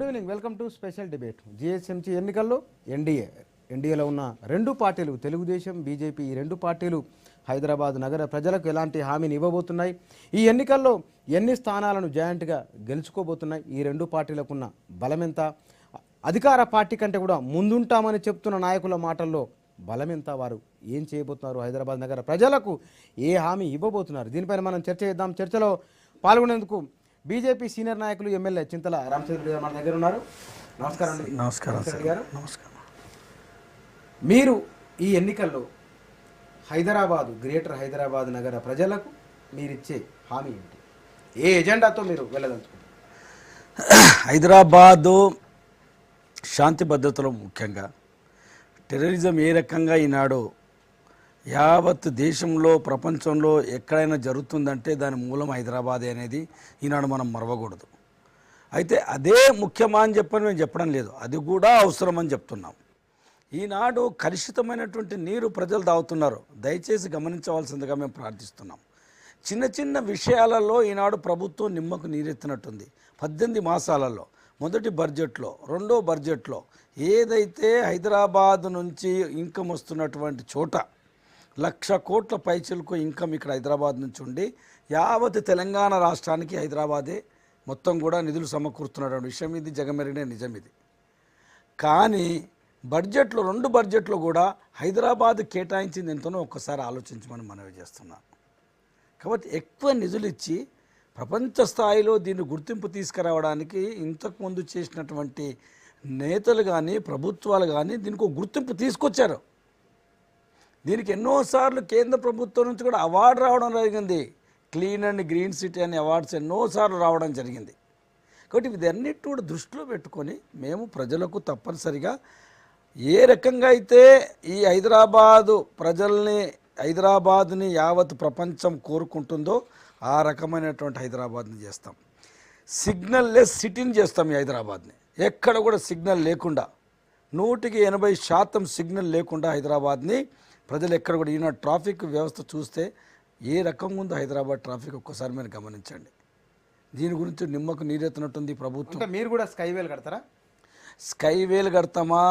Evening, welcome to special debate. GHMC ఎన్నికల్లో ఎన్డీఏలో ఉన్న రెండు పార్టీలు, తెలుగుదేశం, బీజేపీ, ఈ రెండు పార్టీలు హైదరాబాద్ నగర ప్రజలకు ఎలాంటి హామీని ఇవ్వబోతున్నాయి, ఈ ఎన్నికల్లో ఎన్ని స్థానాలను జాయింట్గా గెలుచుకోబోతున్నాయి, ఈ రెండు పార్టీలకున్న బలమెంత, అధికార పార్టీ కంటే కూడా ముందుంటామని చెప్తున్న నాయకుల మాటల్లో బలమెంత, వారు ఏం చేయబోతున్నారు, హైదరాబాద్ నగర ప్రజలకు ఏ హామీ ఇవ్వబోతున్నారు, దీనిపైన మనం చర్చ చేద్దాం. చర్చలో పాల్గొనేందుకు బీజేపీ సీనియర్ నాయకులు ఎమ్మెల్యే చింతల రామచంద్రుడు గారు మన దగ్గర ఉన్నారు. నమస్కారం అండి. నమస్కారం గారు. నమస్కారం. మీరు ఈ ఎన్నికల్లో గ్రేటర్ హైదరాబాద్ నగర ప్రజలకు మీరిచ్చే హామీ ఏంటి, ఏ ఎజెండాతో మీరు వెళ్ళదలుచుకుంటారు? హైదరాబాదు శాంతి భద్రతలో ముఖ్యంగా టెర్రరిజం ఏ రకంగా ఈనాడు యావత్ దేశంలో ప్రపంచంలో ఎక్కడైనా జరుగుతుందంటే దాని మూలం హైదరాబాదే అనేది ఈనాడు మనం మరవకూడదు. అయితే అదే ముఖ్యమా అని చెప్పని మేము చెప్పడం లేదు, అది కూడా అవసరం అని చెప్తున్నాం. ఈనాడు కలుషితమైనటువంటి నీరు ప్రజలు తాగుతున్నారు, దయచేసి గమనించవలసిందిగా మేము ప్రార్థిస్తున్నాం. చిన్న చిన్న విషయాలలో ఈనాడు ప్రభుత్వం నిమ్మకు నీరెత్తినట్టుంది. 18 మాసాలలో మొదటి బడ్జెట్లో, రెండో బడ్జెట్లో ఏదైతే హైదరాబాద్ నుంచి ఇన్కమ్ వస్తున్నటువంటి చోట 1,00,000 కోట్ల పైచలకు ఇన్కమ్ ఇక్కడ హైదరాబాద్ నుంచి ఉండి యావత్ తెలంగాణ రాష్ట్రానికి హైదరాబాదే మొత్తం కూడా నిధులు సమకూరుతున్నటువంటి విషయం ఇది, జగమెరిగిన నిజం ఇది. కానీ బడ్జెట్లో, 2 బడ్జెట్లో కూడా హైదరాబాద్ కేటాయించింది ఎంతనో ఒక్కసారి ఆలోచించమని మనవి చేస్తున్నాం. కాబట్టి ఎక్కువ నిధులు ఇచ్చి ప్రపంచ స్థాయిలో దీన్ని గుర్తింపు తీసుకురావడానికి ఇంతకుముందు చేసినటువంటి నేతలు కానీ ప్రభుత్వాలు కానీ దీనికి ఒక గుర్తింపు తీసుకొచ్చారు. దీనికి ఎన్నోసార్లు కేంద్ర ప్రభుత్వం నుంచి కూడా అవార్డు రావడం జరిగింది. క్లీన్ అండ్ గ్రీన్ సిటీ అనే అవార్డ్స్ ఎన్నోసార్లు రావడం జరిగింది. కాబట్టి వీటన్నిటి కూడా దృష్టిలో పెట్టుకొని మేము ప్రజలకు తప్పనిసరిగా ఏ రకంగా అయితే ఈ హైదరాబాద్ని యావత్ ప్రపంచం కోరుకుంటుందో ఆ రకమైనటువంటి హైదరాబాద్ని చేస్తాం. సిగ్నల్ లెస్ సిటీని చేస్తాం. ఈ హైదరాబాద్ని ఎక్కడ కూడా సిగ్నల్ లేకుండా, 100% సిగ్నల్ లేకుండా హైదరాబాద్ని ప్రజలు ఎక్కడ కూడా, ఈనాడు ట్రాఫిక్ వ్యవస్థ చూస్తే ఏ రకంగా ఉందో హైదరాబాద్ ట్రాఫిక్ ఒక్కసారి మీరు గమనించండి. దీని గురించి నిమ్మకు నీరెత్తినట్టుంది ప్రభుత్వం. మీరు కూడా స్కైవేలు కడతారా? స్కైవేలు కడతామా,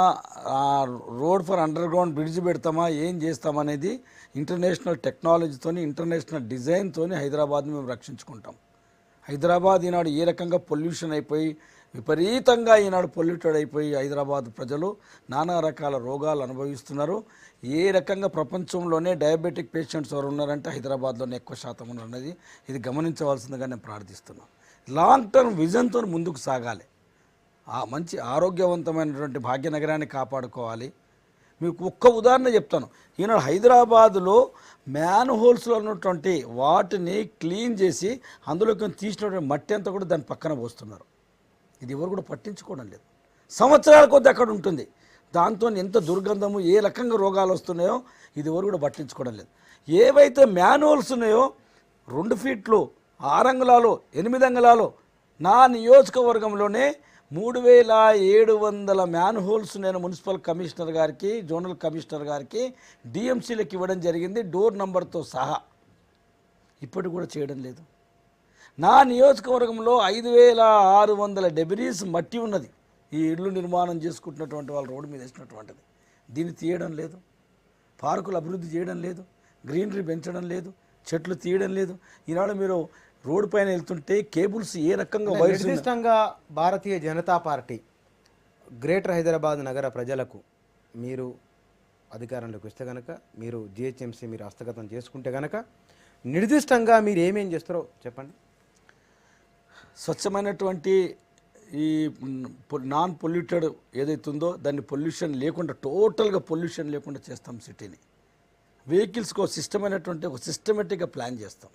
road for underground bridge పెడతామా, ఏం చేస్తామనేది ఇంటర్నేషనల్ టెక్నాలజీతోని, ఇంటర్నేషనల్ డిజైన్తోని హైదరాబాద్ని మేము రక్షించుకుంటాం. హైదరాబాద్ ఈనాడు ఏ రకంగా పొల్యూషన్ అయిపోయి విపరీతంగా ఈనాడు పొల్యూటెడ్ అయిపోయి హైదరాబాద్ ప్రజలు నానా రకాల రోగాలు అనుభవిస్తున్నారు. ఏ రకంగా ప్రపంచంలోనే డయాబెటిక్ పేషెంట్స్ ఎవరు ఉన్నారంటే హైదరాబాద్లోనే ఎక్కువ శాతం ఉన్నది. ఇది గమనించవలసిందిగా నేను ప్రార్థిస్తున్నాను. లాంగ్ టర్మ్ విజన్తో ముందుకు సాగాలి. మంచి ఆరోగ్యవంతమైనటువంటి భాగ్యనగరాన్ని కాపాడుకోవాలి. మీకు ఒక్క ఉదాహరణ చెప్తాను. ఈనాడు హైదరాబాదులో మ్యాన్ హోల్స్లో ఉన్నటువంటి వాటిని క్లీన్ చేసి అందులోకి తీసినటువంటి మట్టి అంతా కూడా దాని పక్కన పోస్తున్నారు. ఇది ఎవరు కూడా పట్టించుకోవడం లేదు. సంవత్సరాల కొద్ది అక్కడ ఉంటుంది. దాంతో ఎంత దుర్గంధము, ఏ రకంగా రోగాలు వస్తున్నాయో ఇది ఎవరు కూడా పట్టించుకోవడం లేదు. ఏవైతే మ్యాన్ హోల్స్ ఉన్నాయో 2 ఫీట్లు 6 అంగుళాలు 8 అంగుళాలు, నా నియోజకవర్గంలోనే 3,700 మ్యాన్ హోల్స్ నేను మున్సిపల్ కమిషనర్ గారికి, జోనల్ కమిషనర్ గారికి, డిఎంసీలకు ఇవ్వడం జరిగింది, డోర్ నంబర్తో సహా. ఇప్పటికి కూడా చేయడం లేదు. నా నియోజకవర్గంలో 5,600 డెబ్రీస్ మట్టి ఉన్నది. ఈ ఇళ్ళు నిర్మాణం చేసుకుంటున్నటువంటి వాళ్ళు రోడ్డు మీద వేసినటువంటిది. దీన్ని తీయడం లేదు. పార్కులు అభివృద్ధి చేయడం లేదు. గ్రీనరీ పెంచడం లేదు. చెట్లు తీయడం లేదు. ఈనాడు మీరు రోడ్డు పైన వెళ్తుంటే కేబుల్స్ ఏ రకంగా నిర్దిష్టంగా భారతీయ జనతా పార్టీ గ్రేటర్ హైదరాబాద్ నగర ప్రజలకు మీరు అధికారంలోకి వస్తే కనుక, మీరు జిహెచ్ఎంసీ మీరు హస్తగతం చేసుకుంటే కనుక నిర్దిష్టంగా మీరు ఏమేం చేస్తారో చెప్పండి. స్వచ్ఛమైనటువంటి ఈ నాన్ పొల్యూటెడ్ ఏదైతుందో దాన్ని పొల్యూషన్ లేకుండా, టోటల్గా పొల్యూషన్ లేకుండా చేస్తాం సిటీని. వెహికల్స్కి ఒక సిస్టమేటిక్గా ప్లాన్ చేస్తాం.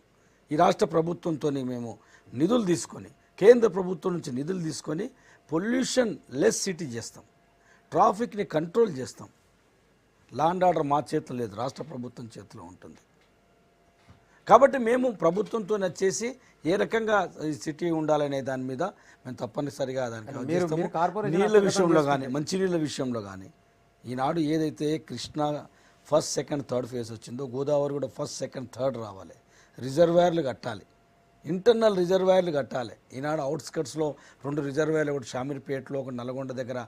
ఈ రాష్ట్ర ప్రభుత్వంతో మేము నిధులు తీసుకొని, కేంద్ర ప్రభుత్వం నుంచి నిధులు తీసుకొని పొల్యూషన్ లెస్ సిటీ చేస్తాం. ట్రాఫిక్ని కంట్రోల్ చేస్తాం. లా అండ్ ఆర్డర్ మా చేతిలో లేదు, రాష్ట్ర ప్రభుత్వం చేతిలో ఉంటుంది. కాబట్టి మేము ప్రభుత్వంతో వచ్చేసి ఏ రకంగా ఈ సిటీ ఉండాలనే దాని మీద మేము తప్పనిసరిగా దానికి నీళ్ళ విషయంలో కానీ, మంచినీళ్ళ విషయంలో కానీ, ఈనాడు ఏదైతే Krishna 1st, 2nd, 3rd phase వచ్చిందో, గోదావరి కూడా 1st, 2nd, 3rd రావాలి. రిజర్వాయర్లు కట్టాలి. ఇంటర్నల్ రిజర్వాయర్లు కట్టాలి. ఈనాడు అవుట్స్కట్స్లో 2 రిజర్వాయర్లు, ఒకటి షామీర్పేటలో, ఒకటి నల్గొండ దగ్గర,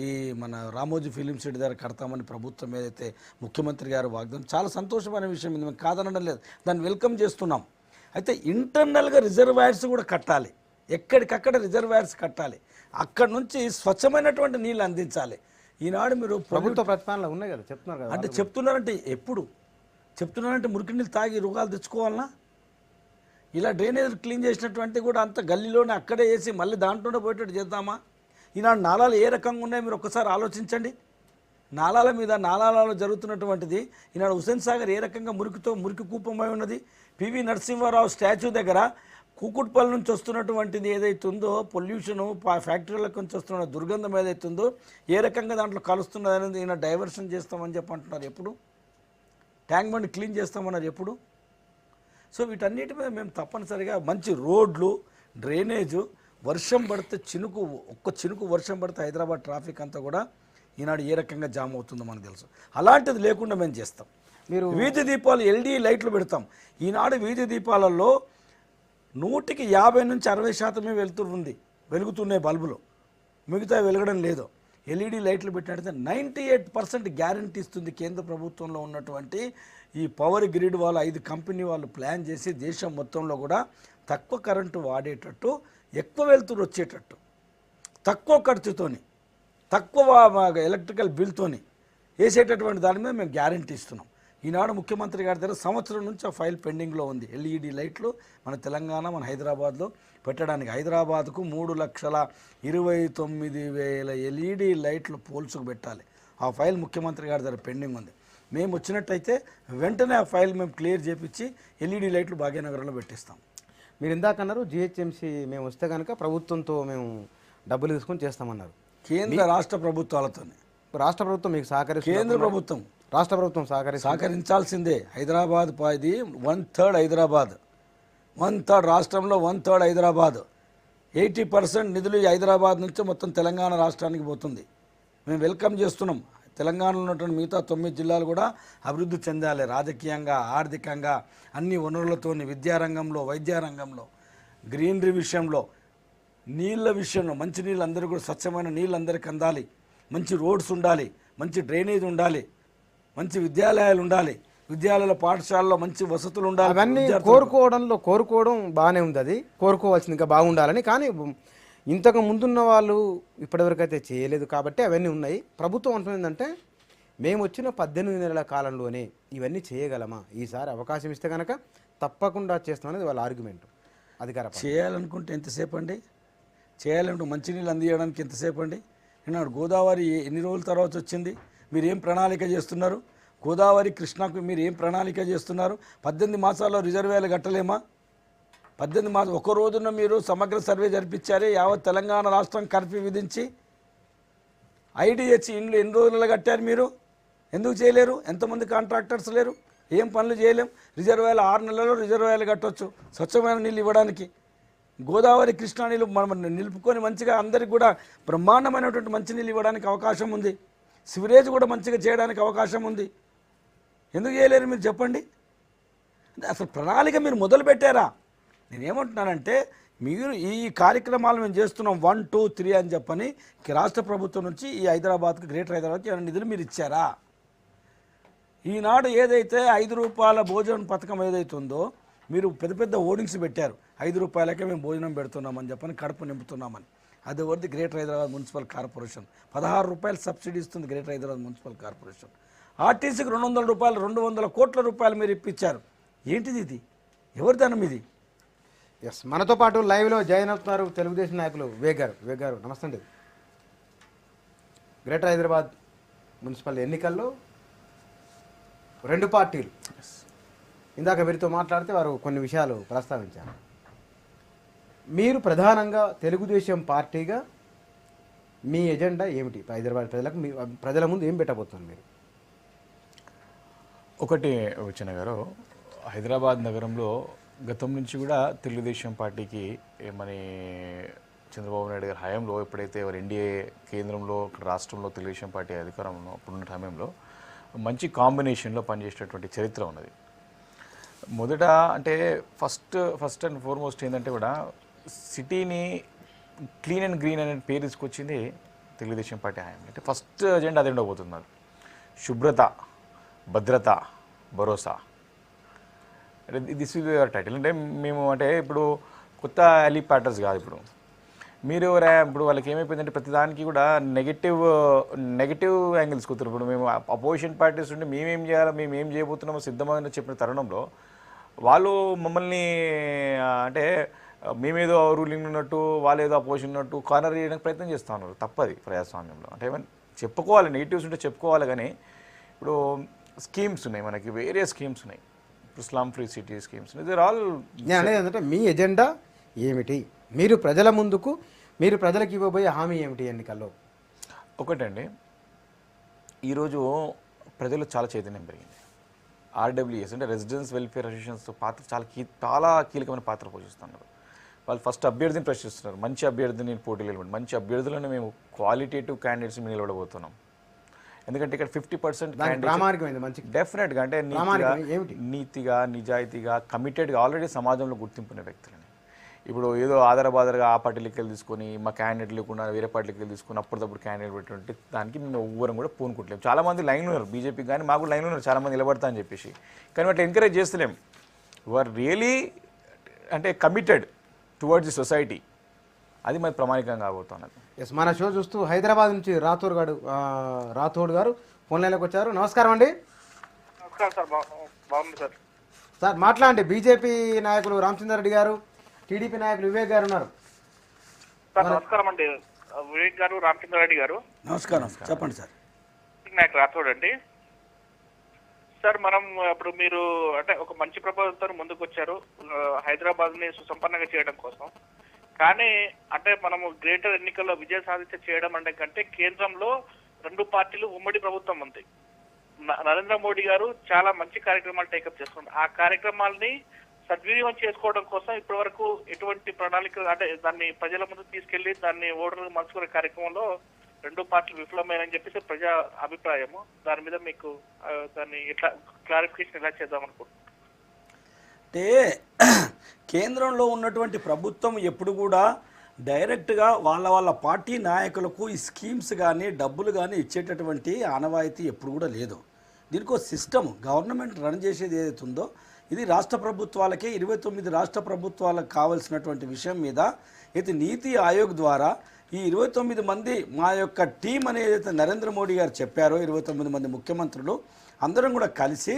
ఈ మన రామోజీ ఫిలిం సిటీ దగ్గర కడతామని ప్రభుత్వం ఏదైతే ముఖ్యమంత్రి గారు వాగ్దానం, చాలా సంతోషమైన విషయం, ఇది మేము కాదనడం లేదు, దాన్ని వెల్కమ్ చేస్తున్నాం. అయితే ఇంటర్నల్గా రిజర్వాయర్స్ కూడా కట్టాలి, ఎక్కడికక్కడ రిజర్వాయర్స్ కట్టాలి, అక్కడ నుంచి స్వచ్ఛమైనటువంటి నీళ్ళు అందించాలి. ఈనాడు మీరు ప్రభుత్వ ప్రతిపాదనలు ఉన్నాయి కదా, చెప్తున్నారు కదా. అంటే చెప్తున్నారంటే ఎప్పుడు చెప్తున్నారంటే మురికి నీళ్ళు తాగి రోగాలు తెచ్చుకోవాలన్నా? ఇలా డ్రైనేజ్ క్లీన్ చేసినటువంటి కూడా అంత గల్లీలోనే అక్కడే వేసి మళ్ళీ దాంట్లోనే పోయేటట్టు చేద్దామా? ఈనాడు నాలాలు ఏ రకంగా ఉన్నాయో మీరు ఒక్కసారి ఆలోచించండి. నాలాల మీద, నాలాలలో జరుగుతున్నటువంటిది ఈనాడు హుస్సేన్ సాగర్ ఏ రకంగా మురికి కూపమై ఉన్నది. పివి నరసింహారావు స్టాచ్యూ దగ్గర కూకుట్పల్లి నుంచి వస్తున్నటువంటిది ఏదైతే ఉందో పొల్యూషను, ఫ్యాక్టరీలకు నుంచి వస్తున్న దుర్గంధం ఏదైతే ఉందో ఏ రకంగా దాంట్లో కలుస్తున్నది అనేది ఈయన డైవర్షన్ చేస్తామని చెప్పి అంటున్నారు. ఎప్పుడు ట్యాంక్ బండ్ క్లీన్ చేస్తామన్నారు? ఎప్పుడు? సో వీటన్నిటి మీద మేము తప్పనిసరిగా మంచి రోడ్లు, డ్రైనేజు, వర్షం పడితే ఒక్క చినుకు వర్షం పడితే హైదరాబాద్ ట్రాఫిక్ అంతా కూడా ఈనాడు ఏ రకంగా జామ్ అవుతుందో మనకు తెలుసు. అలాంటిది లేకుండా మేము చేస్తాం. మీరు వీధి దీపాలు ఎల్ఈడి లైట్లు పెడతాం. ఈనాడు వీధి దీపాలలో 100కి 50 నుంచి 60% వెలుతుంది, వెలుగుతున్నాయి బల్బులు, మిగతా వెలగడం లేదు. ఎల్ఈడి లైట్లు పెట్టినట్టయితే 98% గ్యారంటీ ఇస్తుంది కేంద్ర ప్రభుత్వంలో ఉన్నటువంటి ఈ పవర్ గ్రిడ్ వాళ్ళు, 5 కంపెనీ వాళ్ళు ప్లాన్ చేసి దేశం మొత్తంలో కూడా తక్కువ కరెంటు వాడేటట్టు, ఎక్కువ వెలుతురు వచ్చేటట్టు, తక్కువ ఖర్చుతోని, తక్కువ ఎలక్ట్రికల్ బిల్తోని వేసేటటువంటి దాని మీద మేము గ్యారంటీ ఇస్తున్నాం. ఈనాడు ముఖ్యమంత్రి గారి దగ్గర సంవత్సరం నుంచి ఆ ఫైల్ పెండింగ్లో ఉంది. ఎల్ఈడి లైట్లు మన తెలంగాణ, మన హైదరాబాద్లో పెట్టడానికి. హైదరాబాద్కు 3,29,000 ఎల్ఈడి లైట్లు పోల్సుకు పెట్టాలి. ఆ ఫైల్ ముఖ్యమంత్రి గారి దగ్గర పెండింగ్ ఉంది. మేము వచ్చినట్టయితే వెంటనే ఆ ఫైల్ మేము క్లియర్ చేపించి ఎల్ఈడి లైట్లు భాగ్యనగరంలో పెట్టిస్తాం. మీరు ఇందాక అన్నారు జిహెచ్ఎంసీ మేము వస్తే కనుక ప్రభుత్వంతో మేము డబ్బులు తీసుకొని చేస్తామన్నారు. కేంద్ర రాష్ట్ర ప్రభుత్వాలతోనే. రాష్ట్ర ప్రభుత్వం మీకు సహకరిస్తుంది? కేంద్ర ప్రభుత్వం, రాష్ట్ర ప్రభుత్వం సహకరించాల్సిందే. హైదరాబాద్ ఇది 1/3 హైదరాబాద్, 1/3 రాష్ట్రంలో, 1/3 హైదరాబాద్. 80% నిధులు హైదరాబాద్ నుంచి మొత్తం తెలంగాణ రాష్ట్రానికి పోతుంది. మేము వెల్కమ్ చేస్తున్నాం. తెలంగాణలో ఉన్నటువంటి మిగతా 9 జిల్లాలు కూడా అభివృద్ధి చెందాలి, రాజకీయంగా, ఆర్థికంగా, అన్ని వనరులతోని, విద్యారంగంలో, వైద్యారంగంలో, గ్రీనరీ విషయంలో, నీళ్ళ విషయంలో, మంచి నీళ్ళు అందరూ కూడా స్వచ్ఛమైన నీళ్ళు అందరికీ అందాలి, మంచి రోడ్స్ ఉండాలి, మంచి డ్రైనేజ్ ఉండాలి, మంచి విద్యాలయాలు ఉండాలి, విద్యాలయాల పాఠశాలలో మంచి వసతులు ఉండాలి. అవన్నీ కోరుకోవడం బాగానే ఉంది, అది కోరుకోవాల్సింది, ఇంకా బాగుండాలని. కానీ ఇంతకు ముందున్న వాళ్ళు ఇప్పటివరకైతే చేయలేదు కాబట్టి అవన్నీ ఉన్నాయి. ప్రభుత్వం అంటుందంటే మేము వచ్చిన 18 నెలల కాలంలోనే ఇవన్నీ చేయగలమా, ఈసారి అవకాశం ఇస్తే కనుక తప్పకుండా చేస్తామనేది వాళ్ళ ఆర్గ్యుమెంట్. అధికార చేయాలనుకుంటే ఎంతసేపు అండి? చేయాలంటే మంచినీళ్ళు అందించడానికి ఎంతసేపు అండి? ఈనాడు గోదావరి ఎన్ని రోజుల తర్వాత వచ్చింది? మీరు ఏం ప్రణాళిక చేస్తున్నారు? గోదావరి, కృష్ణాకు మీరు ఏం ప్రణాళిక చేస్తున్నారు? 18 మాసాల్లో రిజర్వాయర్లు కట్టలేమా? 18 మాసాలు ఒక రోజున మీరు సమగ్ర సర్వే జరిపించారే, యావత్ తెలంగాణ రాష్ట్రం కర్ఫ్యూ విధించి. ఐడిహెచ్ ఇండ్లు ఎన్ని రోజులలో కట్టారు మీరు? ఎందుకు చేయలేరు? ఎంతమంది కాంట్రాక్టర్స్ లేరు? ఏం పనులు చేయలేం? రిజర్వాయర్లు 6 నెలల్లో రిజర్వాయర్లు కట్టవచ్చు స్వచ్ఛమైన నీళ్ళు ఇవ్వడానికి. గోదావరి, కృష్ణా నీళ్ళు మనం నిలుపుకొని మంచిగా అందరికి కూడా బ్రహ్మాండమైనటువంటి మంచినీళ్ళు ఇవ్వడానికి అవకాశం ఉంది. సివరేజ్ కూడా మంచిగా చేయడానికి అవకాశం ఉంది. ఎందుకు చేయలేరు మీరు చెప్పండి? అసలు ప్రణాళిక మీరు మొదలు పెట్టారా? నేనేమంటున్నానంటే మీరు ఈ కార్యక్రమాలు మేము చేస్తున్నాం 1, 2, 3 అని చెప్పని రాష్ట్ర ప్రభుత్వం నుంచి ఈ హైదరాబాద్కి, గ్రేటర్ హైదరాబాద్కి ఏమైనా నిధులు మీరు ఇచ్చారా? ఈనాడు ఏదైతే 5 రూపాయల భోజనం పథకం ఏదైతే ఉందో మీరు పెద్ద పెద్ద హోర్డింగ్స్ పెట్టారు. 5 రూపాయలకే మేము భోజనం పెడుతున్నామని చెప్పని, కడుపు నింపుతున్నామని. అది ఎవరిది? Greater Hyderabad municipal corporation. 16 రూపాయలు సబ్సిడీ ఇస్తుంది గ్రేటర్ హైదరాబాద్ మున్సిపల్ కార్పొరేషన్. ఆర్టీసీకి 200 రూపాయలు, 200 కోట్ల రూపాయలు మీరు ఇప్పించారు. ఏంటిది ఇది? ఎవరి ధనం ఇది? ఎస్, మనతో పాటు లైవ్లో జాయిన్ అవుతున్నారు తెలుగుదేశం నాయకులు వేగ్ గారు. నమస్తే అండి. గ్రేటర్ హైదరాబాద్ మున్సిపల్ ఎన్నికల్లో 2 పార్టీలు, ఇందాక వీరితో మాట్లాడితే వారు కొన్ని విషయాలు ప్రస్తావించారు. మీరు ప్రధానంగా తెలుగుదేశం పార్టీగా మీ ఎజెండా ఏమిటి? హైదరాబాద్ ప్రజలకు ప్రజల ముందు ఏం పెట్టబోతున్నారు మీరు? ఒకటి వచ్చిన గారు, హైదరాబాద్ నగరంలో గతం నుంచి కూడా తెలుగుదేశం పార్టీకి మన చంద్రబాబు నాయుడు గారి హయాంలో ఎప్పుడైతే వారు ఎన్డీఏ కేంద్రంలో, రాష్ట్రంలో తెలుగుదేశం పార్టీ అధికారంలో ఉన్న సమయంలో మంచి కాంబినేషన్లో పనిచేసేటటువంటి చరిత్ర ఉన్నది. మొదట అంటే ఫస్ట్ అండ్ ఫార్మోస్ట్ ఏంటంటే కూడా సిటీని క్లీన్ అండ్ గ్రీన్ అనే పేరు తీసుకొచ్చింది తెలుగుదేశం పార్టీ హయాంలో. అంటే ఫస్ట్ అజెండా అదే ఉండబోతున్నారు. శుభ్రత, భద్రత, భరోసా. అంటే దిస్ ఇస్ యువర్ టైటిల్. అంటే మేము అంటే ఇప్పుడు కొత్త హెలిప్యాటర్స్ కాదు. మీరు ఇప్పుడు వాళ్ళకి ఏమైపోయిందంటే ప్రతిదానికి కూడా నెగిటివ్ యాంగిల్స్ కుతురు. ఇప్పుడు మేము అపోజిషన్ పార్టీస్ ఉండి మేమేం చేయాలో మేము ఏం చేయబోతున్నామో సిద్ధమని చెప్పిన తరుణంలో వాళ్ళు మమ్మల్ని అంటే మేమేదో రూలింగ్ ఉన్నట్టు వాళ్ళు ఏదో అపోజిషన్ ఉన్నట్టు కార్నర్ చేయడానికి ప్రయత్నం చేస్తూ ఉన్నారు. తప్పది ప్రజాస్వామ్యంలో. అంటే ఏమైనా చెప్పుకోవాలి, నెగిటివ్స్ ఉంటే చెప్పుకోవాలి. కానీ ఇప్పుడు స్కీమ్స్ ఉన్నాయి, మనకి వేరే స్కీమ్స్ ఉన్నాయి. ఇప్పుడు స్లమ్ ఫ్రీ సిటీ స్కీమ్స్. ఇది ఆల్ నేను అనేది ఏంటంటే మీ ఎజెండా ఏమిటి, మీరు ప్రజల ముందుకు మీరు ప్రజలకు ఇవ్వబోయే హామీ ఏమిటి ఎన్నికల్లో? ఒకటండి, ఈరోజు ప్రజలు చాలా చైతన్యం పెరిగింది. ఆర్డబ్ల్యూఎస్ అంటే రెసిడెన్స్ వెల్ఫేర్ అసోసియేషన్స్ పాత్ర చాలా కీలకమైన పాత్ర పోషిస్తున్నారు. వాళ్ళు ఫస్ట్ అభ్యర్థిని ప్రశ్నిస్తున్నారు. మంచి అభ్యర్థిని పోటీలు నిలబడి మంచి అభ్యర్థులను మేము క్వాలిటేటివ్ క్యాండిడేట్స్ నిలబడబోతున్నాం. ఎందుకంటే ఇక్కడ 50% డెఫినెట్గా అంటే నీతిగా, నిజాయితీగా, కమిటెడ్గా ఆల్రెడీ సమాజంలో గుర్తింపున్న వ్యక్తులని. ఇప్పుడు ఏదో ఆధారబాదరగా ఆ పార్టీలకి వెళ్ళి తీసుకొని మా క్యాండిడేట్ లేకుండా వేరే పార్టీలకి వెళ్ళి తీసుకొని అప్పటికప్పుడు క్యాండిడేట్ పెట్టినట్టు దానికి మేము ఎవ్వరం కూడా పూనుకుంటలేము. చాలామంది లైన్లో ఉన్నారు బీజేపీకి, కానీ మాకు లైన్లో ఉన్నారు చాలామంది నిలబడతా అని చెప్పేసి. కానీ వాటి ఎంకరేజ్ చేస్తలేము. ఆర్ రియలీ అంటే కమిటెడ్ టువర్డ్స్ ది సొసైటీ. అది మరి ప్రామాణికంగా కాబోతున్నది. ఎస్, మన షో చూస్తూ హైదరాబాద్ నుంచి రాథోడ్ గారు ఫోన్ లైన్లోకి వచ్చారు. నమస్కారం అండి. నమస్కారం సార్. బాగుంది సార్. సార్ మాట్లాడండి. బీజేపీ నాయకులు రామచంద్రారెడ్డి గారు, టీడీపీ నాయకులు వివేక్ గారు ఉన్నారు. సార్ నమస్కారం అండి. వివేక్ గారు, రామచంద్రారెడ్డి గారు. నమస్కారం, చెప్పండి సార్. నాయకు రాథోడ్ అండి. సార్ మనం ఇప్పుడు మీరు అంటే ఒక మంచి ప్రపోజల్తో ముందుకు వచ్చారు హైదరాబాద్ ని సుసంపన్నంగా చేయడం కోసం. కానీ అంటే మనము గ్రేటర్ ఎన్నికల్లో విజయ సాధిత చేయడం అంటే కంటే కేంద్రంలో 2 పార్టీలు ఉమ్మడి ప్రభుత్వం ఉంది. నరేంద్ర మోడీ గారు చాలా మంచి కార్యక్రమాలు టేకప్ చేస్తున్నారు. ఆ కార్యక్రమాలని సద్వినియోగం చేసుకోవడం కోసం ఇప్పటి వరకు ఎటువంటి ప్రణాళిక అంటే దాన్ని ప్రజల ముందు తీసుకెళ్లి దాన్ని ఓటర్లు మలుచుకునే కార్యక్రమంలో 2 పార్టీలు విఫలమైనని చెప్పేసి ప్రజా అభిప్రాయము. దాని మీద మీకు దాన్ని ఎట్లా క్లారిఫికేషన్ ఎలా చేద్దాం అనుకుంటున్నాను. అంటే కేంద్రంలో ఉన్నటువంటి ప్రభుత్వం ఎప్పుడు కూడా డైరెక్ట్గా వాళ్ళ పార్టీ నాయకులకు ఈ స్కీమ్స్ కానీ డబ్బులు కానీ ఇచ్చేటటువంటి ఆనవాయితీ ఎప్పుడు కూడా లేదు. దీనికి ఒక సిస్టమ్ గవర్నమెంట్ రన్ చేసేది ఏదైతే ఉందో ఇది రాష్ట్ర ప్రభుత్వాలకే 29 రాష్ట్ర ప్రభుత్వాలకు కావాల్సినటువంటి విషయం మీద అయితే నీతి ఆయోగ్ ద్వారా ఈ 29 మంది మా యొక్క టీం అనేది నరేంద్ర మోడీ గారు చెప్పారో 29 మంది ముఖ్యమంత్రులు అందరం కూడా కలిసి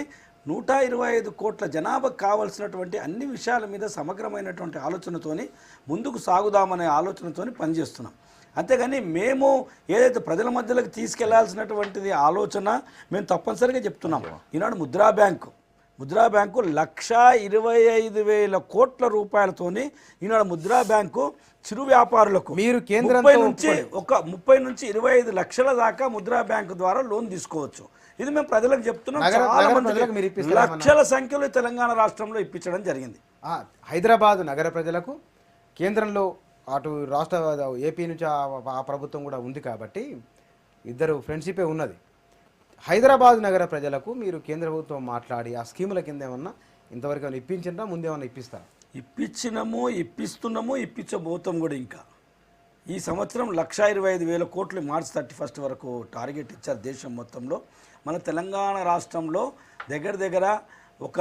125 కోట్ల జనాభాకు కావాల్సినటువంటి అన్ని విషయాల మీద సమగ్రమైనటువంటి ఆలోచనతోని ముందుకు సాగుదామనే ఆలోచనతోని పనిచేస్తున్నాం. అంతేగాని మేము ఏదైతే ప్రజల మధ్యలోకి తీసుకెళ్లాల్సినటువంటిది ఆలోచన మేము తప్పనిసరిగా చెప్తున్నాం. ఈనాడు ముద్రా బ్యాంకు 1,25,000 కోట్ల రూపాయలతోని ఈనాడు ముద్రా బ్యాంకు చిరు వ్యాపారులకు మీరు కేంద్రం 30 నుంచి 25 లక్షల దాకా ముద్రా బ్యాంకు ద్వారా లోన్ తీసుకోవచ్చు. ఇది మేము ప్రజలకు చెప్తున్నాం. చాలా మంది లక్షల సంఖ్యలో తెలంగాణ రాష్ట్రంలో ఇప్పించడం జరిగింది. హైదరాబాద్ నగర ప్రజలకు కేంద్రంలో అటు రాష్ట్ర ఏపీ నుంచి ఆ ప్రభుత్వం కూడా ఉంది కాబట్టి ఇద్దరు ఫ్రెండ్షిపే ఉన్నది. హైదరాబాద్ నగర ప్రజలకు మీరు కేంద్ర ప్రభుత్వం మాట్లాడి ఆ స్కీముల కింద ఏమన్నా ఇంతవరకు ఏమైనా ఇప్పించిందా, ముందేమన్నా ఇప్పిస్తారా? ఇప్పించినాము, ఇప్పిస్తున్నాము, ఇప్పించబోతాం కూడా. ఇంకా ఈ సంవత్సరం 1,25,000 కోట్లు మార్చి 31 వరకు టార్గెట్ ఇచ్చారు దేశం మొత్తంలో. మన తెలంగాణ రాష్ట్రంలో దగ్గర ఒక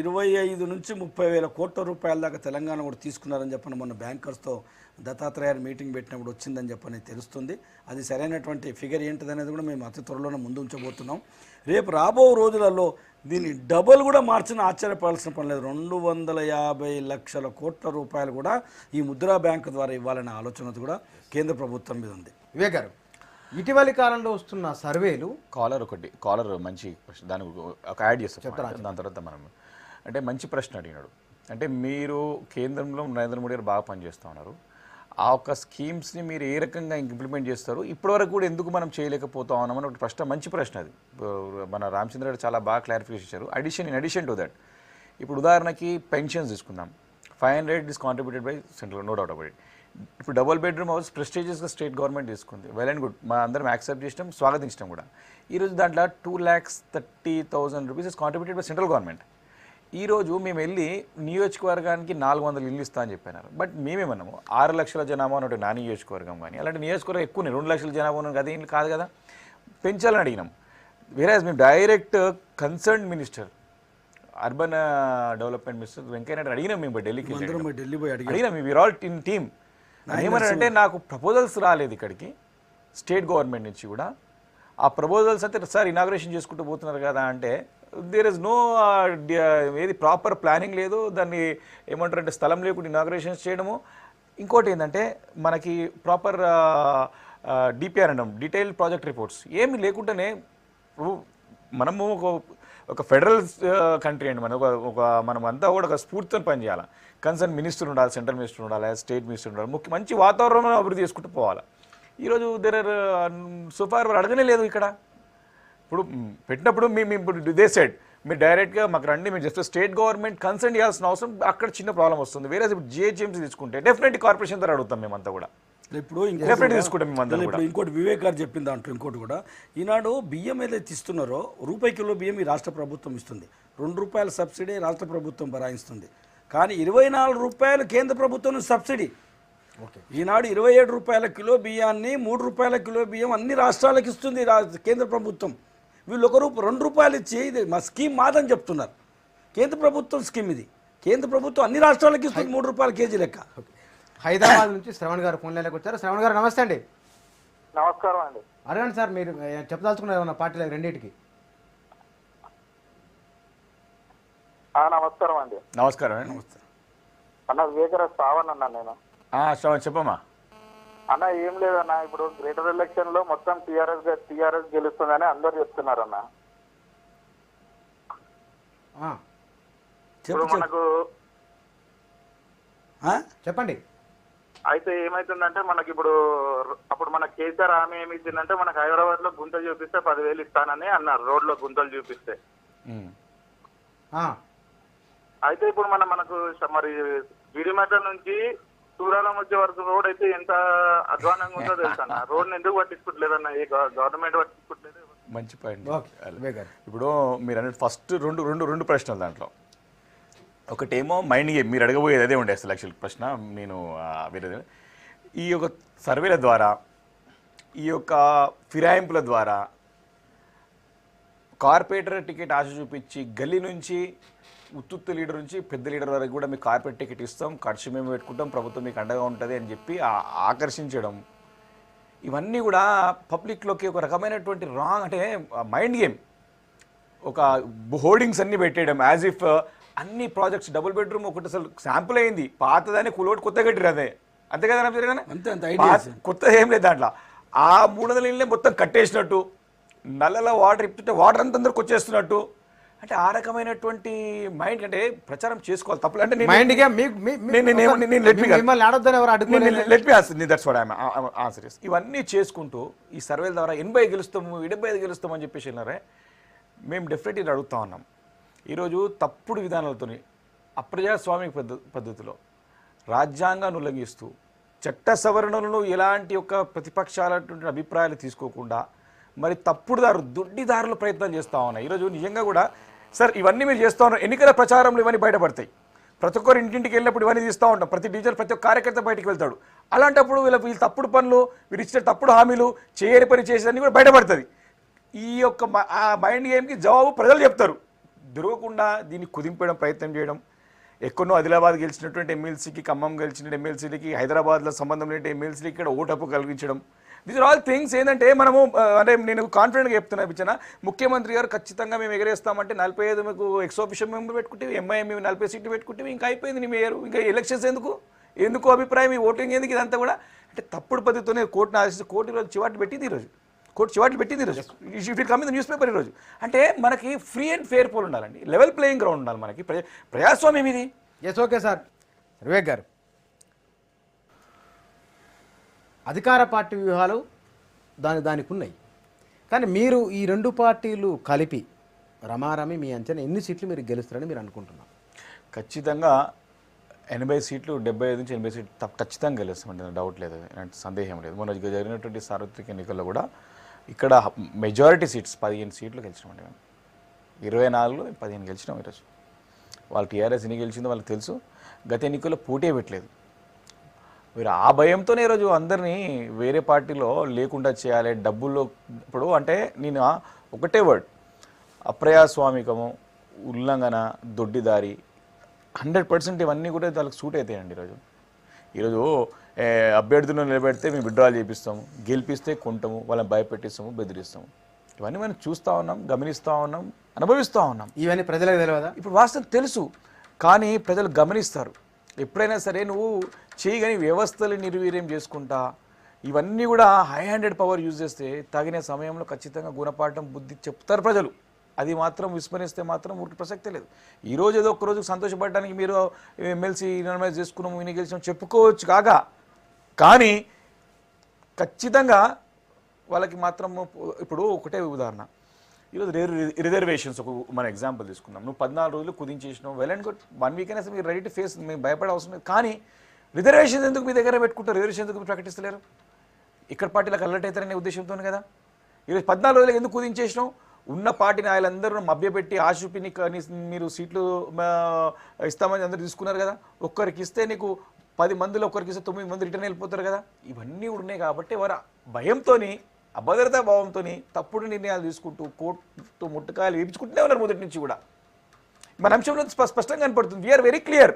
25 నుంచి 30,000 కోట్ల రూపాయల దాకా తెలంగాణ కూడా తీసుకున్నారని చెప్పని మొన్న బ్యాంకర్స్తో దత్తాత్రేయ మీటింగ్ పెట్టినప్పుడు వచ్చిందని చెప్పని తెలుస్తుంది. అది సరైనటువంటి ఫిగర్ ఏంటిదనేది కూడా మేము అతి త్వరలోనే ముందు ఉంచబోతున్నాం. రేపు రాబో రోజులలో దీన్ని డబుల్ కూడా మార్చిన ఆశ్చర్యపడాల్సిన పని లేదు. 250 లక్షల కోట్ల రూపాయలు కూడా ఈ ముద్రా బ్యాంకు ద్వారా ఇవ్వాలనే ఆలోచన కూడా కేంద్ర ప్రభుత్వం మీద ఉంది. వివేక్ గారు, ఇటీవలి కాలంలో వస్తున్న సర్వేలు కాలర్ మంచి ప్రశ్న, దాని ఒక యాడ్ చేస్తాం దాని తర్వాత మనం అంటే మంచి ప్రశ్న అడిగినాడు. అంటే మీరు కేంద్రంలో నరేంద్ర మోడీ గారు బాగా పనిచేస్తూ ఉన్నారు. ఆ ఒక్క స్కీమ్స్ని మీరు ఏ రకంగా ఇంప్లిమెంట్ చేస్తారు, ఇప్పటివరకు కూడా ఎందుకు మనం చేయలేకపోతా ఉన్నామని ఒక ప్రశ్న, మంచి ప్రశ్న అది. మన రామచంద్ర గారు చాలా బాగా క్లారిఫికేషన్ ఇచ్చారు. ఇన్ అడిషన్ టు దట్, ఇప్పుడు ఉదాహరణకి పెన్షన్స్ తీసుకుందాం. 500 is contributed by central, no doubt about it. ఇప్పుడు డబుల్ బెడ్రూమ్ హౌస్ ప్రెస్టీజియస్గా స్టేట్ గవర్నమెంట్ తీసుకుంది, వెల్ అండ్ గుడ్, మా అందరం యాక్సెప్ట్ చేసినాం, స్వాగతించడం కూడా. ఈరోజు దాంట్లో 2,30,000 rupees is contributed by central government. ఈరోజు మేము వెళ్ళి నియోజకవర్గానికి 400 ఇల్లు ఇస్తా అని చెప్పినారు. బట్ మేమేమన్నాము 6 లక్షల జనాభా ఉన్నట్టు నా నియోజకవర్గం కానీ అలాంటి నియోజకవర్గం ఎక్కువ 2 లక్షల జనాభా ఉన్న కదా ఇల్లు కాదు కదా, పెంచాలని అడిగినాం. వేరేజ్ మేము direct concern minister urban development minister Venkaiah Naidu అడిగినాం. మేము ఢిల్లీకి ఢిల్లీ పోయి అడిగినాం. We are all in team. ఏమన్నారంటే నాకు ప్రపోజల్స్ రాలేదు ఇక్కడికి స్టేట్ గవర్నమెంట్ నుంచి కూడా. ఆ ప్రపోజల్స్ అంటే సార్ ఇనాగ్రేషన్ చేసుకుంటూ పోతున్నారు కదా అంటే దేర్ ఇస్ నో ఏది ప్రాపర్ ప్లానింగ్ లేదు. దాన్ని ఏమంటారంటే స్థలం లేకుండా ఇనాగ్రేషన్స్ చేయడము. ఇంకోటి ఏంటంటే మనకి ప్రాపర్ డిపిఆర్ అనడం డీటెయిల్ ప్రాజెక్ట్ రిపోర్ట్స్ ఏమి లేకుండానే మనము ఒక ఫెడరల్ కంట్రీ అండి. మనం అంతా కూడా ఒక స్ఫూర్తితో పనిచేయాలి. కన్సర్న్ మినిస్టర్ ఉండాలి, సెంట్రల్ మినిస్టర్ ఉండాలి, స్టేట్ మినిస్టర్ ఉండాలి, మంచి వాతావరణం అభివృద్ధి చేసుకుంటూ పోవాలి. ఈరోజు దేర్ ఆర్ సుఫార్ అడగనే లేదు ఇక్కడ. ఇప్పుడు పెట్టినప్పుడు మేము ఇప్పుడు దే సెడ్ మీరు డైరెక్ట్గా మాకు రండి, మీరు జస్ట్ స్టేట్ గవర్నమెంట్ కన్సర్న్ చేయాల్సిన అవసరం అక్కడ చిన్న ప్రాబ్లం వస్తుంది. వేరే ఇప్పుడు జిహెచ్ఎంసీ తీసుకుంటే డెఫినెట్లీ కార్పొరేషన్ ద్వారా అడుగుతాం మేమంతా కూడా. ఇప్పుడు ఇంకోటి వివేక్ గారు చెప్పిన దాంట్లో ఇంకోటి కూడా, ఈనాడు బియ్యం ఏదైతే ఇస్తున్నారో రూపాయి కిలో బియ్యం ఈ రాష్ట్ర ప్రభుత్వం ఇస్తుంది, 2 రూపాయల సబ్సిడీ రాష్ట్ర ప్రభుత్వం భరాయిస్తుంది. కానీ 24 రూపాయలు కేంద్ర ప్రభుత్వం సబ్సిడీ. ఈనాడు 27 రూపాయల కిలో బియ్యాన్ని 3 రూపాయల కిలో బియ్యం అన్ని రాష్ట్రాలకు ఇస్తుంది కేంద్ర ప్రభుత్వం. వీళ్ళు 2 రూపాయలు ఇచ్చి ఇది మా స్కీమ్ మాదని చెప్తున్నారు. కేంద్ర ప్రభుత్వం స్కీమ్ ఇది. కేంద్ర ప్రభుత్వం అన్ని రాష్ట్రాలకు ఇస్తుంది 3 రూపాయల కేజీ లెక్క. హైదరాబాద్ నుంచి శ్రవణ్ గారు ఫోన్ లైన్లోకి వచ్చారు. శ్రవణ్ గారు నమస్తే అండి. నమస్కారం అండి. అడగండి సార్, మీరు చెప్పదలుచుకున్నారు ఏమన్నా పార్టీలకు రెండింటికి? నమస్కారం అండి. నమస్కారం అండి. నమస్తే అన్న వివేకరాజ్ శ్రావణ్ అన్నా నేను. చెప్పమ్మా. అన్న ఏం లేదన్న, ఇప్పుడు గ్రేటర్ ఎలక్షన్ లో మొత్తం టీఆర్ఎస్ గెలుస్తుందని అందరు చెప్తున్నారన్న. ఇప్పుడు మనకు చెప్పండి. అయితే ఏమైతుందంటే మనకి అప్పుడు మన కేసీఆర్ హామీ ఏమి ఇచ్చిందంటే మనకు హైదరాబాద్ లో గుంతలు చూపిస్తే 10,000 ఇస్తానని అన్నారు, రోడ్ లో గుంతలు చూపిస్తే. అయితే ఇప్పుడు మనకు మరి గిరిమఠ నుంచి సూరాలం వచ్చే వరకు రోడ్ అయితే ఎంత అధ్వానంగా ఉందో తెలుసా. రోడ్ ఎందుకు పట్టించుకోవట్లేదన్న, ఏ గవర్నమెంట్ పట్టించుకోవట్లేదు. మంచి పాయింట్. ఇప్పుడు మీరు అనేది ఫస్ట్ రెండు ప్రశ్నలు దాంట్లో. ఒకటేమో మైండ్ గేమ్, మీరు అడగబోయేది అదే ఉండే అసలు యాక్చువల్ ప్రశ్న. నేను వేరేది ఈ యొక్క సర్వేల ద్వారా, ఈ యొక్క ఫిరాయింపుల ద్వారా కార్పొరేటర్ టికెట్ ఆశ చూపించి గల్లీ నుంచి ఉత్తుత్త లీడర్ నుంచి పెద్ద లీడర్ వరకు కూడా మీకు కార్పొరేట్ టికెట్ ఇస్తాం, ఖర్చు మేము పెట్టుకుంటాం, ప్రభుత్వం మీకు అండగా ఉంటుంది అని చెప్పి ఆకర్షించడం, ఇవన్నీ కూడా పబ్లిక్లోకి ఒక రకమైనటువంటి రాంగ్ అంటే మైండ్ గేమ్. ఒక హోర్డింగ్స్ అన్నీ పెట్టేయడం యాజ్ ఇఫ్ అన్ని ప్రాజెక్ట్స్ డబుల్ బెడ్రూమ్ ఒకటి అసలు శాంపుల్ అయింది, పాతదాన్ని కులోటి కొత్త కట్టిరు అదే అంతే కదా, కొత్త ఏం లేదు దాంట్లో. ఆ 300 ఇళ్ళే మొత్తం కట్టేసినట్టు, నల్లలో వాటర్ ఇప్పుతుంటే వాటర్ అంతా అందరికి వచ్చేస్తున్నట్టు, అంటే ఆ రకమైనటువంటి మైండ్ అంటే ప్రచారం చేసుకోవాలి. తప్పులు అంటే ఇవన్నీ చేసుకుంటూ ఈ సర్వేల ద్వారా 80 గెలుస్తాము 75 గెలుస్తాము అని చెప్పేసి వెళ్ళినారే. మేము డెఫినెట్లీ అడుగుతా ఉన్నాం. ఈరోజు తప్పుడు విధానాలతో అప్రజాస్వామిక పద్ధతిలో రాజ్యాంగాన్ని ఉల్లంఘిస్తూ చట్ట సవరణలను ఎలాంటి యొక్క ప్రతిపక్షాలటువంటి అభిప్రాయాలు తీసుకోకుండా మరి తప్పుడు దొడ్డిదారుల ప్రయత్నం చేస్తూ ఉన్నాయి. ఈరోజు నిజంగా కూడా సార్ ఇవన్నీ మీరు చేస్తూ ఉన్నారు. ఎన్నికల ప్రచారంలో ఇవన్నీ బయటపడతాయి. ప్రతి ఒక్కరు ఇంటింటికి వెళ్ళినప్పుడు ఇవన్నీ తీస్తూ ఉంటాం. ప్రతి డివిజన్ ప్రతి ఒక్క కార్యకర్త బయటికి వెళ్తాడు. అలాంటప్పుడు వీళ్ళు తప్పుడు పనులు, వీరు ఇచ్చిన తప్పుడు హామీలు, చేయని పని చేసేదాన్ని కూడా బయటపడుతుంది. ఈ యొక్క ఆ మైండ్ గేమ్కి జవాబు ప్రజలు చెప్తారు. దొరకకుండా దీన్ని కుదింపడం ప్రయత్నం చేయడం, ఎక్కడో ఆదిలాబాద్ గెలిచినటువంటి ఎమ్మెల్సీకి, ఖమ్మం గెలిచిన ఎమ్మెల్సీలకి, హైదరాబాద్లో సంబంధం లేని ఎమ్మెల్సీలకి ఇక్కడ ఓటప్పు కలిగించడం, దీస్ ఆర్ ఆల్ థింగ్స్. ఏంటంటే మనము అంటే నేను కాన్ఫిడెంట్గా చెప్తున్నా పిచ్చిన, ముఖ్యమంత్రి గారు ఖచ్చితంగా మేము ఎగరేస్తామంటే 45 మీకు ఎక్స్-ఆఫీషియల్ మెంబర్ పెట్టుకుంటే, ఎంఐఎం 40 సీట్లు పెట్టుకుంటే ఇంకా అయిపోయింది నీ మేయరు. ఇంకా ఎలక్షన్స్ ఎందుకు అభిప్రాయం, ఈ ఓటింగ్ ఎందుకు, ఇదంతా కూడా అంటే తప్పుడు పద్ధతితోనే కోర్టును ఆశిస్తూ కోర్టు ఈరోజు చివాట్లు పెట్టింది. ఈరోజు కోర్టు చివాట్లు పెట్టింది. ఈరోజు it come in the news paper. ఈరోజు అంటే మనకి ఫ్రీ అండ్ ఫేర్ పోల్ ఉండాలండి, లెవెల్ ప్లేయింగ్ గ్రౌండ్ ఉండాలి మనకి. ప్రజాస్వామ్యం ఇది. Yes, okay sir. వివేక్ గారు, అధికార పార్టీ వ్యూహాలు దానికి ఉన్నాయి, కానీ మీరు ఈ 2 పార్టీలు కలిపి రమారమి మీ అంచనా ఎన్ని సీట్లు మీరు గెలుస్తారని మీరు అనుకుంటున్నారు? ఖచ్చితంగా 80 సీట్లు, 75 నుంచి 80 సీట్లు ఖచ్చితంగా గెలుస్తామండి, డౌట్ లేదు, అలాంటి సందేహం లేదు. మొన్న జరిగినటువంటి సార్వత్రిక ఎన్నికల్లో కూడా ఇక్కడ మెజారిటీ సీట్స్ 15 సీట్లు గెలిచినామండి మేము. 24లో 15 గెలిచినాం ఈరోజు. వాళ్ళు టీఆర్ఎస్ ఎన్ని గెలిచిందో వాళ్ళకి తెలుసు. గత ఎన్నికల్లో పోటీ పెట్టలేదు. మీరు ఆ భయంతోనే ఈరోజు అందరినీ వేరే పార్టీలో లేకుండా చేయాలి, డబ్బుల్లో. ఇప్పుడు అంటే నేను ఒకటే వర్డ్, అప్రజాస్వామికము, ఉల్లంఘన, దొడ్డిదారి 100% ఇవన్నీ కూడా వాళ్ళకి సూట్ అవుతాయండి. ఈరోజు అభ్యర్థులను నిలబెడితే మేము విత్డ్రాల్ చేపిస్తాము, గెలిపిస్తే కొంటాము, వాళ్ళని భయపెట్టిస్తాము, బెదిరిస్తాము. ఇవన్నీ మనం చూస్తూ ఉన్నాం, గమనిస్తూ ఉన్నాం, అనుభవిస్తూ ఉన్నాం. ఇవన్నీ ప్రజలకు తెలియదా? ఇప్పుడు వాస్తవం తెలుసు, కానీ ప్రజలు గమనిస్తారు. ఎప్పుడైనా సరే నువ్వు చేయగని వ్యవస్థలు నిర్వీర్యం చేసుకుంటా ఇవన్నీ కూడా హై హ్యాండెడ్ పవర్ యూజ్ చేస్తే తగిన సమయంలో ఖచ్చితంగా గుణపాఠం బుద్ధి చెప్తారు ప్రజలు. అది మాత్రం విస్మరిస్తే మాత్రం ఊరికి ప్రసక్తే లేదు. ఈరోజు ఏదో ఒక్కరోజు సంతోషపడడానికి మీరు ఎమ్మెల్సీ నామినేట్ చేసుకున్నాము, ఇన్ని గెలిచాం చెప్పుకోవచ్చు కాగా, కానీ ఖచ్చితంగా వాళ్ళకి మాత్రం ఇప్పుడు ఒకటే ఉదాహరణ, ఈరోజు రిజర్వేషన్స్ ఒక మన ఎగ్జాంపుల్ తీసుకుందాం. నువ్వు 14 రోజులు కుదించేసినావు, వెల్ అండ్ గుడ్, 1 వీక్ అయినా మీరు రెడీ టు ఫేస్, మేము భయపడే అవసరం లేదు. కానీ రిజర్వేషన్స్ ఎందుకు మీ దగ్గర పెట్టుకుంటారు? రిజర్వేషన్ ఎందుకు ప్రకటిస్తలేరు? ఇక్కడ పార్టీలకు అలర్ట్ అవుతారనే ఉద్దేశంతో కదా. ఈరోజు 14 రోజులకు ఎందుకు కుదించేసినావు? ఉన్న పార్టీ నాయకులందరూ మభ్యపెట్టి ఆశూపిని మీరు సీట్లు ఇస్తామని అందరూ తీసుకున్నారు కదా. ఒక్కరికి ఇస్తే నీకు 10 మందిలో ఒక్కరికి ఇస్తే 9 మంది రిటర్న్ వెళ్ళిపోతారు కదా. ఇవన్నీ ఉన్నాయి కాబట్టి వారు భయంతో, అభద్రతా భావంతో తప్పుడు నిర్ణయాలు తీసుకుంటూ కోర్టు ముట్టకాయలు వేయించుకుంటూనే ఉన్నారు మొదటి నుంచి కూడా. మన అంశంలో స్పష్టంగా కనపడుతుంది. We are very clear.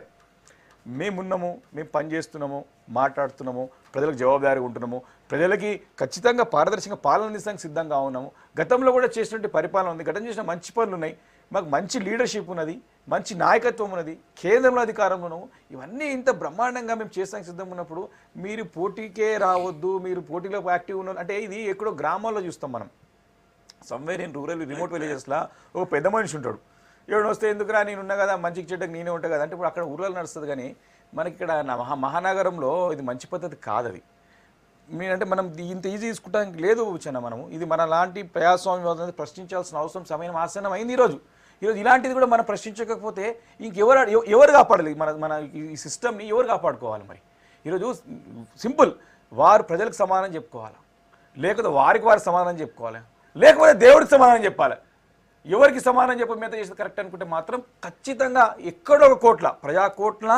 మేమున్నాము, మేము పనిచేస్తున్నాము, మాట్లాడుతున్నాము, ప్రజలకు జవాబుదారీగా ఉంటున్నాము, ప్రజలకి ఖచ్చితంగా పారదర్శకంగా పాలన అందించడానికి సిద్ధంగా ఉన్నాము. గతంలో కూడా చేసినట్టు పరిపాలన ఉంది, గతం చేసిన మంచి పనులు ఉన్నాయి, మాకు మంచి లీడర్షిప్ ఉన్నది, మంచి నాయకత్వం ఉన్నది, కేంద్రంలో అధికారంలో ఉన్నాము. ఇవన్నీ ఇంత బ్రహ్మాండంగా మేము చేస్తానికి సిద్ధంగా ఉన్నప్పుడు మీరు పోటీకే రావద్దు, మీరు పోటీలో యాక్టివ్ ఉన్నారు అంటే ఇది ఎక్కడో గ్రామాల్లో చూస్తాం మనం. సమ్వేర్ ఇన్ రూరల్ రిమోట్ విలేజెస్లో ఓ పెద్ద మనిషి ఉంటాడు, ఎవడు వస్తే ఎందుకురా నేను ఉన్నా కదా, మంచికి చెడ్డకు నేనే ఉంటా కదా అంటే ఇప్పుడు అక్కడ ఊర్లలో నడుస్తుంది. కానీ మనకి ఇక్కడ మహానగరంలో ఇది మంచి పద్ధతి కాదు. అది అంటే మనం ఇంత ఈజీ తీసుకుంటానికి లేదు చిన్న. మనము ఇది మన లాంటి ప్రజాస్వామ్యం ప్రశ్నించాల్సిన అవసరం సమయం ఆసనం అయింది. ఈరోజు ఇలాంటిది కూడా మనం ప్రశ్నించకపోతే ఎవరు కాపాడాలి? మన ఈ సిస్టమ్ని ఎవరు కాపాడుకోవాలి? మరి ఈరోజు సింపుల్, వారు ప్రజలకు సమానం చెప్పుకోవాలి, లేకపోతే వారు సమానం చెప్పుకోవాలి, లేకపోతే దేవుడికి సమానం చెప్పాలి. ఎవరికి సమానం చెప్పి మీద చేసేది కరెక్ట్ అనుకుంటే మాత్రం ఖచ్చితంగా ఎక్కడో ఒక కోట్ల ప్రజా కోట్ల,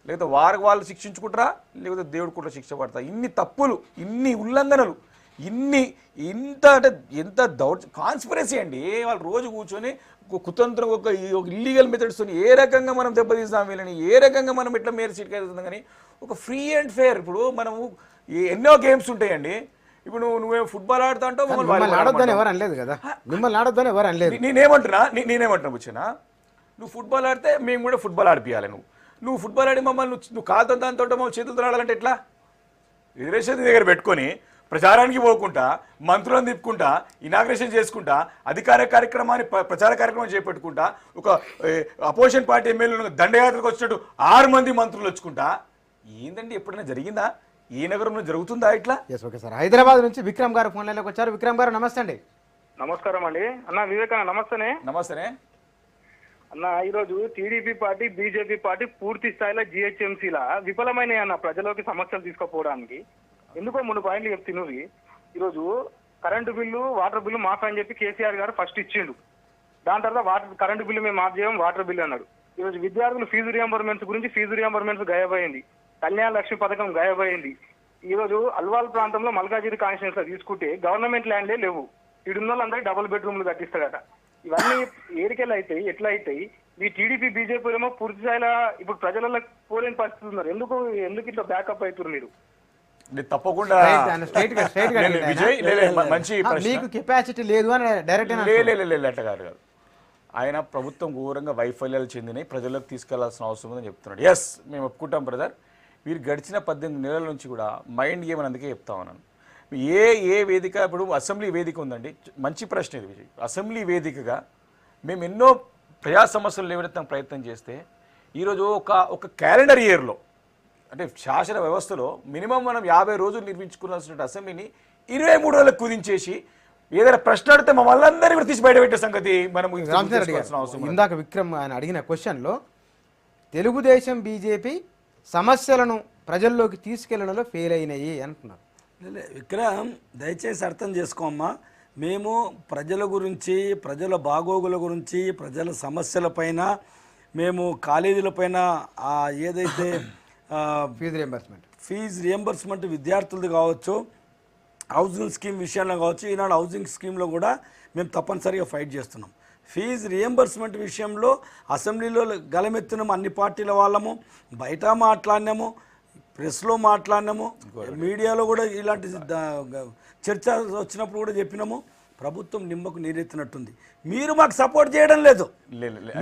లేకపోతే వాళ్ళు శిక్షించుకుంటారా, లేకపోతే దేవుడి కోట్ల శిక్ష పడతారు. ఇన్ని తప్పులు, ఇన్ని ఉల్లంఘనలు, ఇంత అంటే ఎంత కాన్స్పిరసీ అండి. వాళ్ళు రోజు కూర్చొని కుతంత్రం ఒక ఇల్లీగల్ మెథడ్స్ ఏ రకంగా మనం దెబ్బతీస్తాం వీళ్ళని, ఏ రకంగా మనం ఎట్లా మేర సీట్కి వెళ్తున్నాం. కానీ ఒక ఫ్రీ అండ్ ఫేర్, ఇప్పుడు మనము ఎన్నో గేమ్స్ ఉంటాయండి. ఇప్పుడు నువ్వే ఫుట్బాల్ ఆడుతా అంటావు, ఆడొద్దని ఎవరు అనలేదు కదా, మిమ్మల్ని ఆడొద్దని ఎవరు అనలేదు. నేనేమంటున్నా బుచ్చినా, నువ్వు ఫుట్బాల్ ఆడితే మేము కూడా ఫుట్బాల్ ఆడిపియాలి. నువ్వు ఫుట్బాల్ ఆడి మమ్మల్ని నువ్వు కాలుతో దాంతో మమ్మల్ని చేతులతో ఆడాలంటే ఎట్లా? రిజర్వేషన్ దగ్గర పెట్టుకొని ప్రచారానికి పోకుండా, మంత్రులను తిప్పుకుంటా, ఇనాగ్రేషన్ చేసుకుంటా, అధికార కార్యక్రమాన్ని ప్రచార కార్యక్రమం చేపట్టుకుంటా, ఒక అపోజిషన్ పార్టీ ఎమ్మెల్యేలు దండయాత్రకు వచ్చినట్టు 6 మంది మంత్రులు వచ్చుకుంటా, ఏందండి? ఎప్పుడైనా జరిగిందా? ఏ నగరంలో జరుగుతుందా ఇట్లా? ఓకే సార్, హైదరాబాద్ నుంచి విక్రమ్ గారు ఫోన్ లైన్లోకి వచ్చారు. విక్రమ్ గారు నమస్తే అండి. నమస్కారం అండి. అన్న వివేకానంద నమస్తేనే. నమస్తేనే అన్న, ఈరోజు టీడీపీ పార్టీ, బీజేపీ పార్టీ పూర్తి స్థాయిలో జిహెచ్ఎంసీలా విఫలమైన అన్న ప్రజలోకి సమస్యలు తీసుకుపోవడానికి. ఎందుకో 3 పాయింట్లు చెప్తున్నవి. ఈరోజు కరెంటు బిల్లు, వాటర్ బిల్లు మాఫ్ అని చెప్పి కేసీఆర్ గారు ఫస్ట్ ఇచ్చిండు. దాని తర్వాత కరెంటు బిల్లు మేము మాఫ్ చేయం, వాటర్ బిల్లు అన్నాడు. ఈరోజు విద్యార్థులు ఫీజు రియంబర్మెంట్స్ గురించి ఫీజు రియంబర్మెంట్స్ గాయబోయింది. కళ్యాణ లక్ష్మి పథకం గాయబోయింది. ఈరోజు అల్వాల్ ప్రాంతంలో మల్కాజిరి కాన్స్టిట్యూన్స్ లో తీసుకుంటే గవర్నమెంట్ ల్యాండ్లే లేవు. ఇడున్న వాళ్ళందరికీ డబుల్ బెడ్రూమ్లు కట్టిస్తాడట. ఇవన్నీ ఏరికలు అవుతాయి, ఎట్లా అవుతాయి? ఈ టీడీపీ, బీజేపీ ఏమో పూర్తి స్థాయిలో ఇప్పుడు ప్రజలలో పోలేని పరిస్థితి ఉన్నారు. ఎందుకు ఇట్లా బ్యాకప్ అవుతున్నారు మీరు? తప్పకుండా మీకు కెపాసిటీ లేదు అని డైరెక్ట్ అట్లా కాదు. ఆయన ప్రభుత్వం ఘోరంగా వైఫల్యాలు చెందినాయి, ప్రజలకు తీసుకెళ్లాల్సిన అవసరం ఉందని చెప్తున్నాడు. ఎస్, మేము ఒప్పుకుంటాం బ్రదర్. వీరు గడిచిన 18 నెలల నుంచి కూడా మైండ్ గేమ్ అని అందుకే చెప్తా ఉన్నాను. ఏ వేదిక, ఇప్పుడు అసెంబ్లీ వేదిక ఉందండి, మంచి ప్రశ్న ఇది విజయ్. అసెంబ్లీ వేదికగా మేము ఎన్నో ప్రజా సమస్యలు లేవనెత్తాం ప్రయత్నం చేస్తే ఈరోజు ఒక క్యాలెండర్ ఇయర్లో, అంటే శాసన వ్యవస్థలో మినిమం మనం 50 రోజులు నిర్మించుకోవాల్సిన అసెంబ్లీని 23 రోజులకు కుదించేసి ఏదైనా ప్రశ్న అడితే మమ్మల్ని అందరినీ కూడా తీసి బయట పెట్టే సంగతి మనం అవసరం. ఇందాక విక్రమ్ ఆయన అడిగిన క్వశ్చన్లో తెలుగుదేశం, బీజేపీ సమస్యలను ప్రజల్లోకి తీసుకెళ్లడంలో ఫెయిల్ అయినాయి అంటున్నారు. విక్రమ్, దయచేసి అర్థం చేసుకోమ్మా. మేము ప్రజల గురించి, ప్రజల బాగోగుల గురించి, ప్రజల సమస్యల పైన మేము కాలేజీల పైన ఏదైతే ఫీజు రియంబర్స్మెంట్ విద్యార్థులది కావచ్చు, హౌసింగ్ స్కీమ్ విషయంలో కావచ్చు, ఈనాడు హౌసింగ్ స్కీమ్లో కూడా మేము తప్పనిసరిగా ఫైట్ చేస్తున్నాం. ఫీజు రియంబర్స్మెంట్ విషయంలో అసెంబ్లీలో గలమెత్తినాము, అన్ని పార్టీల వాళ్ళము, బయట మాట్లాడినాము, ప్రెస్లో మాట్లాడినాము, మీడియాలో కూడా ఇలాంటి చర్చ వచ్చినప్పుడు కూడా చెప్పినాము. ప్రభుత్వం నిమ్మకు నీరెత్తినట్టుంది. మీరు మాకు సపోర్ట్ చేయడం లేదు.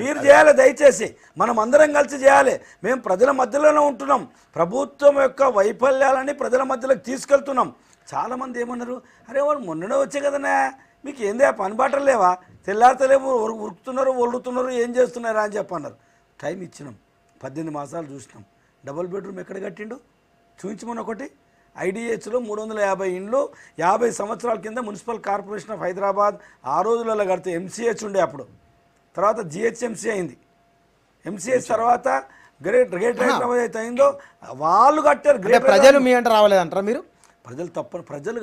మీరు చేయాలి, దయచేసి మనం అందరం కలిసి చేయాలి. మేము ప్రజల మధ్యలోనే ఉంటున్నాం. ప్రభుత్వం యొక్క వైఫల్యాలని ప్రజల మధ్యలోకి తీసుకెళ్తున్నాం. చాలామంది ఏమన్నారు, అరే వాళ్ళు మొన్ననే వచ్చే కదనా, మీకు ఏందే పని బాటలు లేవా, తెల్లారతలేము, ఉరుకుతున్నారు, ఒళ్ళుతున్నారు, ఏం చేస్తున్నారా అని చెప్పన్నారు. టైం ఇచ్చినాం, 18 మాసాలు చూసినాం. డబుల్ బెడ్రూమ్ ఎక్కడ కట్టిండు చూపించమని ఒకటి. ఐడిహెచ్లో 350 ఇండ్లు 50 సంవత్సరాల కింద మున్సిపల్ కార్పొరేషన్ ఆఫ్ హైదరాబాద్ ఆ రోజులలో కడితే ఎంసీహెచ్ ఉండే అప్పుడు, తర్వాత జిహెచ్ఎంసీ అయింది. ఎంసీహెచ్ తర్వాత గ్రేట్ హైదరాబాద్ అయితే అయిందో వాళ్ళు కట్టారు. ప్రజలు మీ అంటే రావలేదంటారా మీరు? ప్రజలు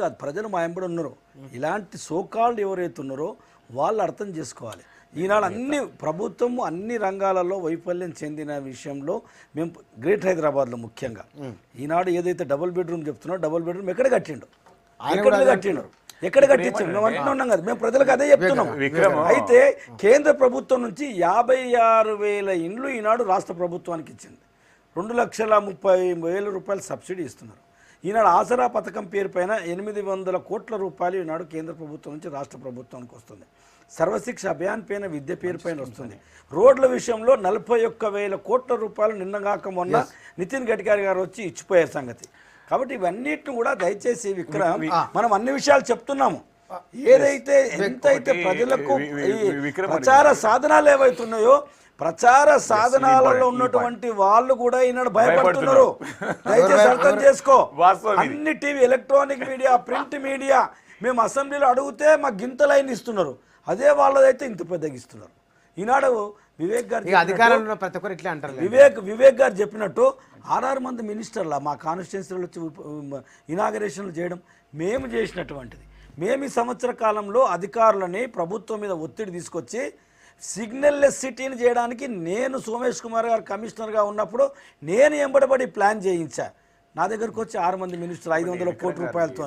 కాదు, ప్రజలు మా ఎంబడి ఉన్నారు. ఇలాంటి సోకాల్డ్ ఎవరైతే ఉన్నారో వాళ్ళు అర్థం చేసుకోవాలి. ఈనాడు అన్ని ప్రభుత్వం అన్ని రంగాలలో వైఫల్యం చెందిన విషయంలో మేము గ్రేట్ హైదరాబాద్లో ముఖ్యంగా ఈనాడు ఏదైతే డబుల్ బెడ్రూమ్ చెప్తున్నారో, డబుల్ బెడ్రూమ్ ఎక్కడ కట్టిండు, ఎక్కడ కట్టించాడు మేము అంటున్నాం కదా. మేము ప్రజలకు అదే చెప్తున్నాం. అయితే కేంద్ర ప్రభుత్వం నుంచి 56,000 ఇండ్లు ఈనాడు రాష్ట్ర ప్రభుత్వానికి ఇచ్చింది. 2,30,000 రూపాయలు సబ్సిడీ ఇస్తున్నారు. ఈనాడు ఆసరా పథకం పేరు పైన 800 కోట్ల రూపాయలు ఈనాడు కేంద్ర ప్రభుత్వం నుంచి రాష్ట్ర ప్రభుత్వానికి వస్తుంది. సర్వశిక్ష అభియాన్ పైన విద్య పేరు పైన వస్తుంది. రోడ్ల విషయంలో 41,000 కోట్ల రూపాయలు నిన్నగాక మొన్న నితిన్ గడ్కరీ గారు వచ్చి ఇచ్చిపోయారు సంగతి. కాబట్టి ఇవన్నిటిని కూడా దయచేసి విక్రమ్ మనం అన్ని విషయాలు చెప్తున్నాము. ఏదైతే ఎంతైతే ప్రజలకు ప్రచార సాధనాలు ఏవైతున్నాయో, ప్రచార సాధనాలలో ఉన్నటువంటి వాళ్ళు కూడా ఈనాడు భయపడుతున్నారు. దయచేసి అర్థం చేసుకో. అన్ని TV, electronic media, print media మేము అసెంబ్లీలో అడిగితే మాకు గింత లైన్ ఇస్తున్నారు. అదే వాళ్ళదైతే ఇంత పెద్దగిస్తున్నారు. ఈనాడు వివేక్ గారు అధికారంలో ప్రతి ఒక్కరు ఇట్లా అంటారు. వివేక్ గారు చెప్పినట్టు 6 మంది మినిస్టర్ల మా కాన్స్టిట్యున్సీలో వచ్చి ఇనాగరేషన్లు చేయడం మేము చేసినటువంటిది. మేము ఈ సంవత్సర కాలంలో అధికారులని ప్రభుత్వం మీద ఒత్తిడి తీసుకొచ్చి సిగ్నల్లెస్ సిటీని చేయడానికి నేను సోమేష్ కుమార్ గారు కమిషనర్గా ఉన్నప్పుడు నేను ఎంబడబడి ప్లాన్ చేయించా. నా దగ్గరకు వచ్చి 6 మంది మినిస్టర్లు 500 కోట్ల రూపాయలతో.